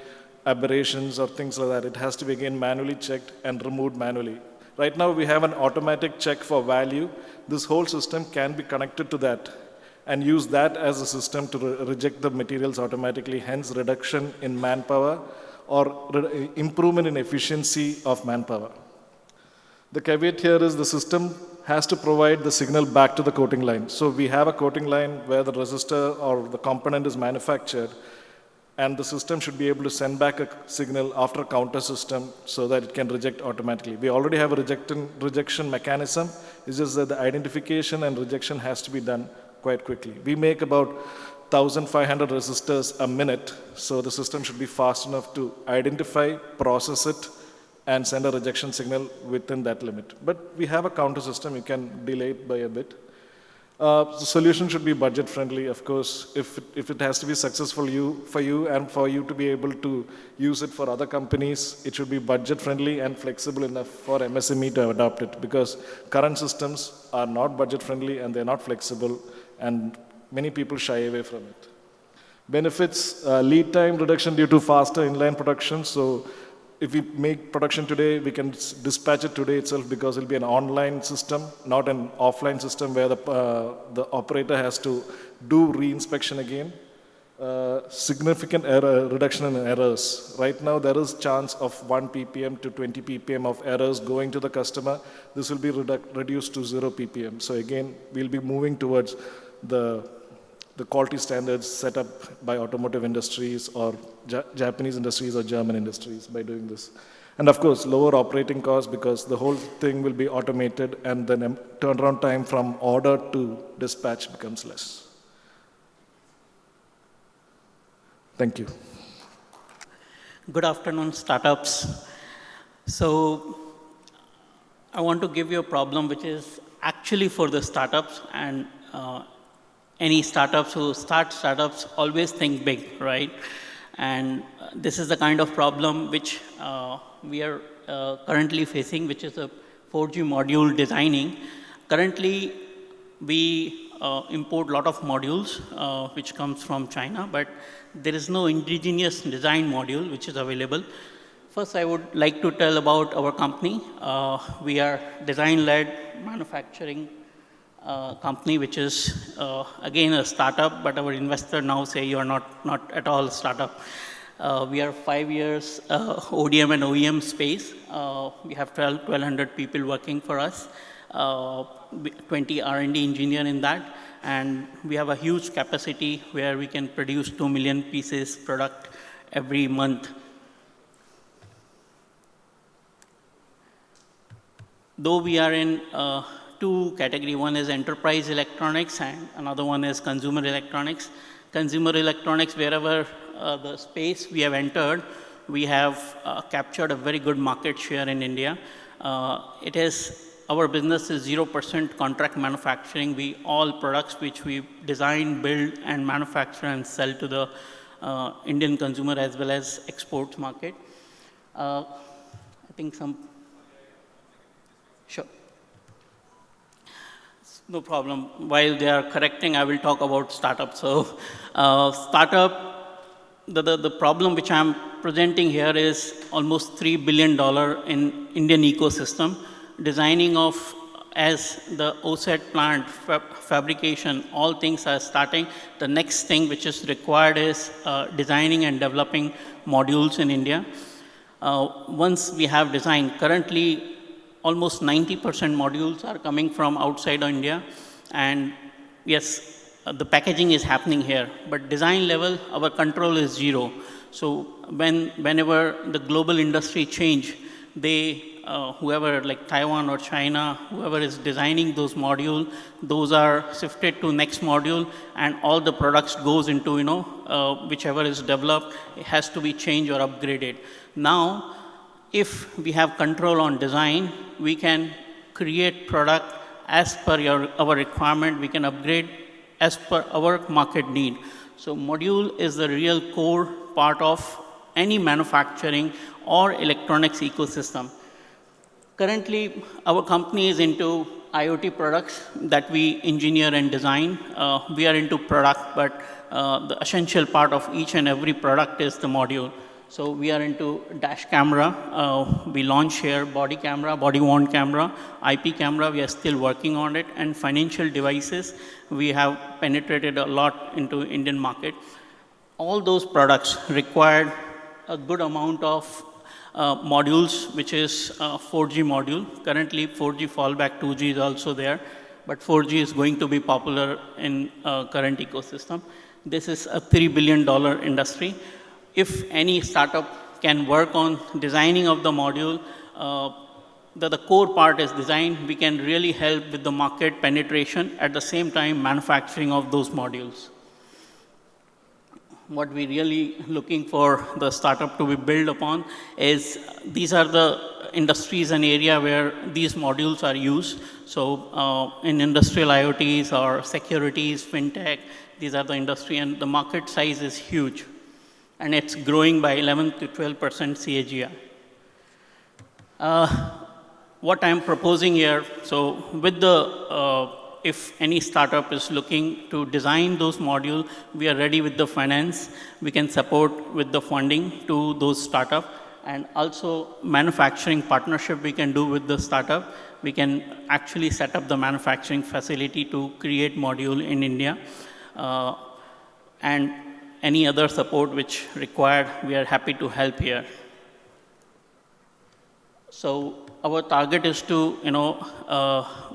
S17: aberrations or things like that, it has to be again manually checked and removed manually. Right now, we have an automatic check for value. This whole system can be connected to that and use that as a system to reject the materials automatically, hence reduction in manpower or improvement in efficiency of manpower. The caveat here is the system has to provide the signal back to the coating line. So we have a coating line where the resistor or the component is manufactured, and the system should be able to send back a signal after a counter system so that it can reject automatically. We already have a rejection mechanism. It's just that the identification and rejection has to be done quite quickly. We make about 1,500 resistors a minute, so the system should be fast enough to identify, process it, and send a rejection signal within that limit. But we have a counter system, you can delay it by a bit. The solution should be budget friendly, of course. If it has to be successful for you and for you to be able to use it for other companies, it should be budget friendly and flexible enough for MSME to adopt it, because current systems are not budget friendly and they're not flexible, and many people shy away from it. Benefits, lead time reduction due to faster inline production. So if we make production today, we can dispatch it today itself, because it'll be an online system, not an offline system where the operator has to do re-inspection again. Significant reduction in errors. Right now, there is chance of 1 ppm to 20 ppm of errors going to the customer. This will be reduced to 0 ppm. So again, we'll be moving towards the quality standards set up by automotive industries or Japanese industries or German industries by doing this. And of course, lower operating costs, because the whole thing will be automated, and then turnaround time from order to dispatch becomes less. Thank you.
S18: Good afternoon, startups. So I want to give you a problem which is actually for the startups, and any startups who start startups always think big, right? And this is the kind of problem which we are currently facing, which is a 4G module designing. Currently, we import a lot of modules which comes from China, but there is no indigenous design module which is available. First, I would like to tell about our company. We are design-led manufacturing company, which is again a startup, but our investor now say you are not at all a startup. We are 5 years ODM and OEM space. We have 1,200 people working for us, 20 R&D engineer in that, and we have a huge capacity where we can produce 2 million pieces product every month. Though we are in two categories. One is enterprise electronics and another one is consumer electronics. Consumer electronics, wherever the space we have entered, we have captured a very good market share in India. Our business is 0% contract manufacturing. All products which we design, build, and manufacture and sell to the Indian consumer as well as exports market. I think sure. No problem. While they are correcting, I will talk about startup. So startup, the problem which I'm presenting here is almost $3 billion in Indian ecosystem. Designing of as the OSAT plant, fabrication, all things are starting. The next thing which is required is designing and developing modules in India. Once we have designed, currently almost 90% modules are coming from outside of India. And yes, the packaging is happening here, but design level, our control is zero. So whenever the global industry change, whoever like Taiwan or China, whoever is designing those modules, those are shifted to next module, and all the products goes into, whichever is developed, it has to be changed or upgraded. Now, if we have control on design, we can create product as per our requirement. We can upgrade as per our market need. So module is the real core part of any manufacturing or electronics ecosystem. Currently, our company is into IoT products that we engineer and design. We are into product, but the essential part of each and every product is the module. So we are into dash camera. We launch here body camera, body-worn camera, IP camera. We are still working on it. And financial devices, we have penetrated a lot into Indian market. All those products required a good amount of modules, which is 4G module. Currently, 4G fallback 2G is also there, but 4G is going to be popular in current ecosystem. This is a $3 billion industry. If any startup can work on designing of the module, the core part is design, we can really help with the market penetration, at the same time manufacturing of those modules. What we really looking for the startup to be built upon is, these are the industries and area where these modules are used. So in industrial IoTs or securities, fintech, these are the industry, and the market size is huge. And it's growing by 11 to 12% CAGR. What I'm proposing here, so with if any startup is looking to design those modules, we are ready with the finance. We can support with the funding to those startups, and also manufacturing partnership we can do with the startup. We can actually set up the manufacturing facility to create module in India. And any other support which required, we are happy to help here. So our target is to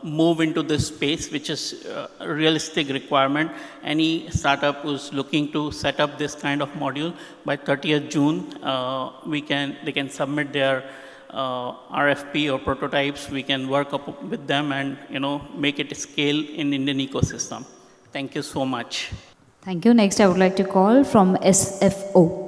S18: move into this space, which is a realistic requirement. Any startup who's looking to set up this kind of module, by 30th June, they can submit their RFP or prototypes. We can work up with them and make it scale in Indian ecosystem. Thank you so much.
S1: Thank you. Next, I would like to call from SFO.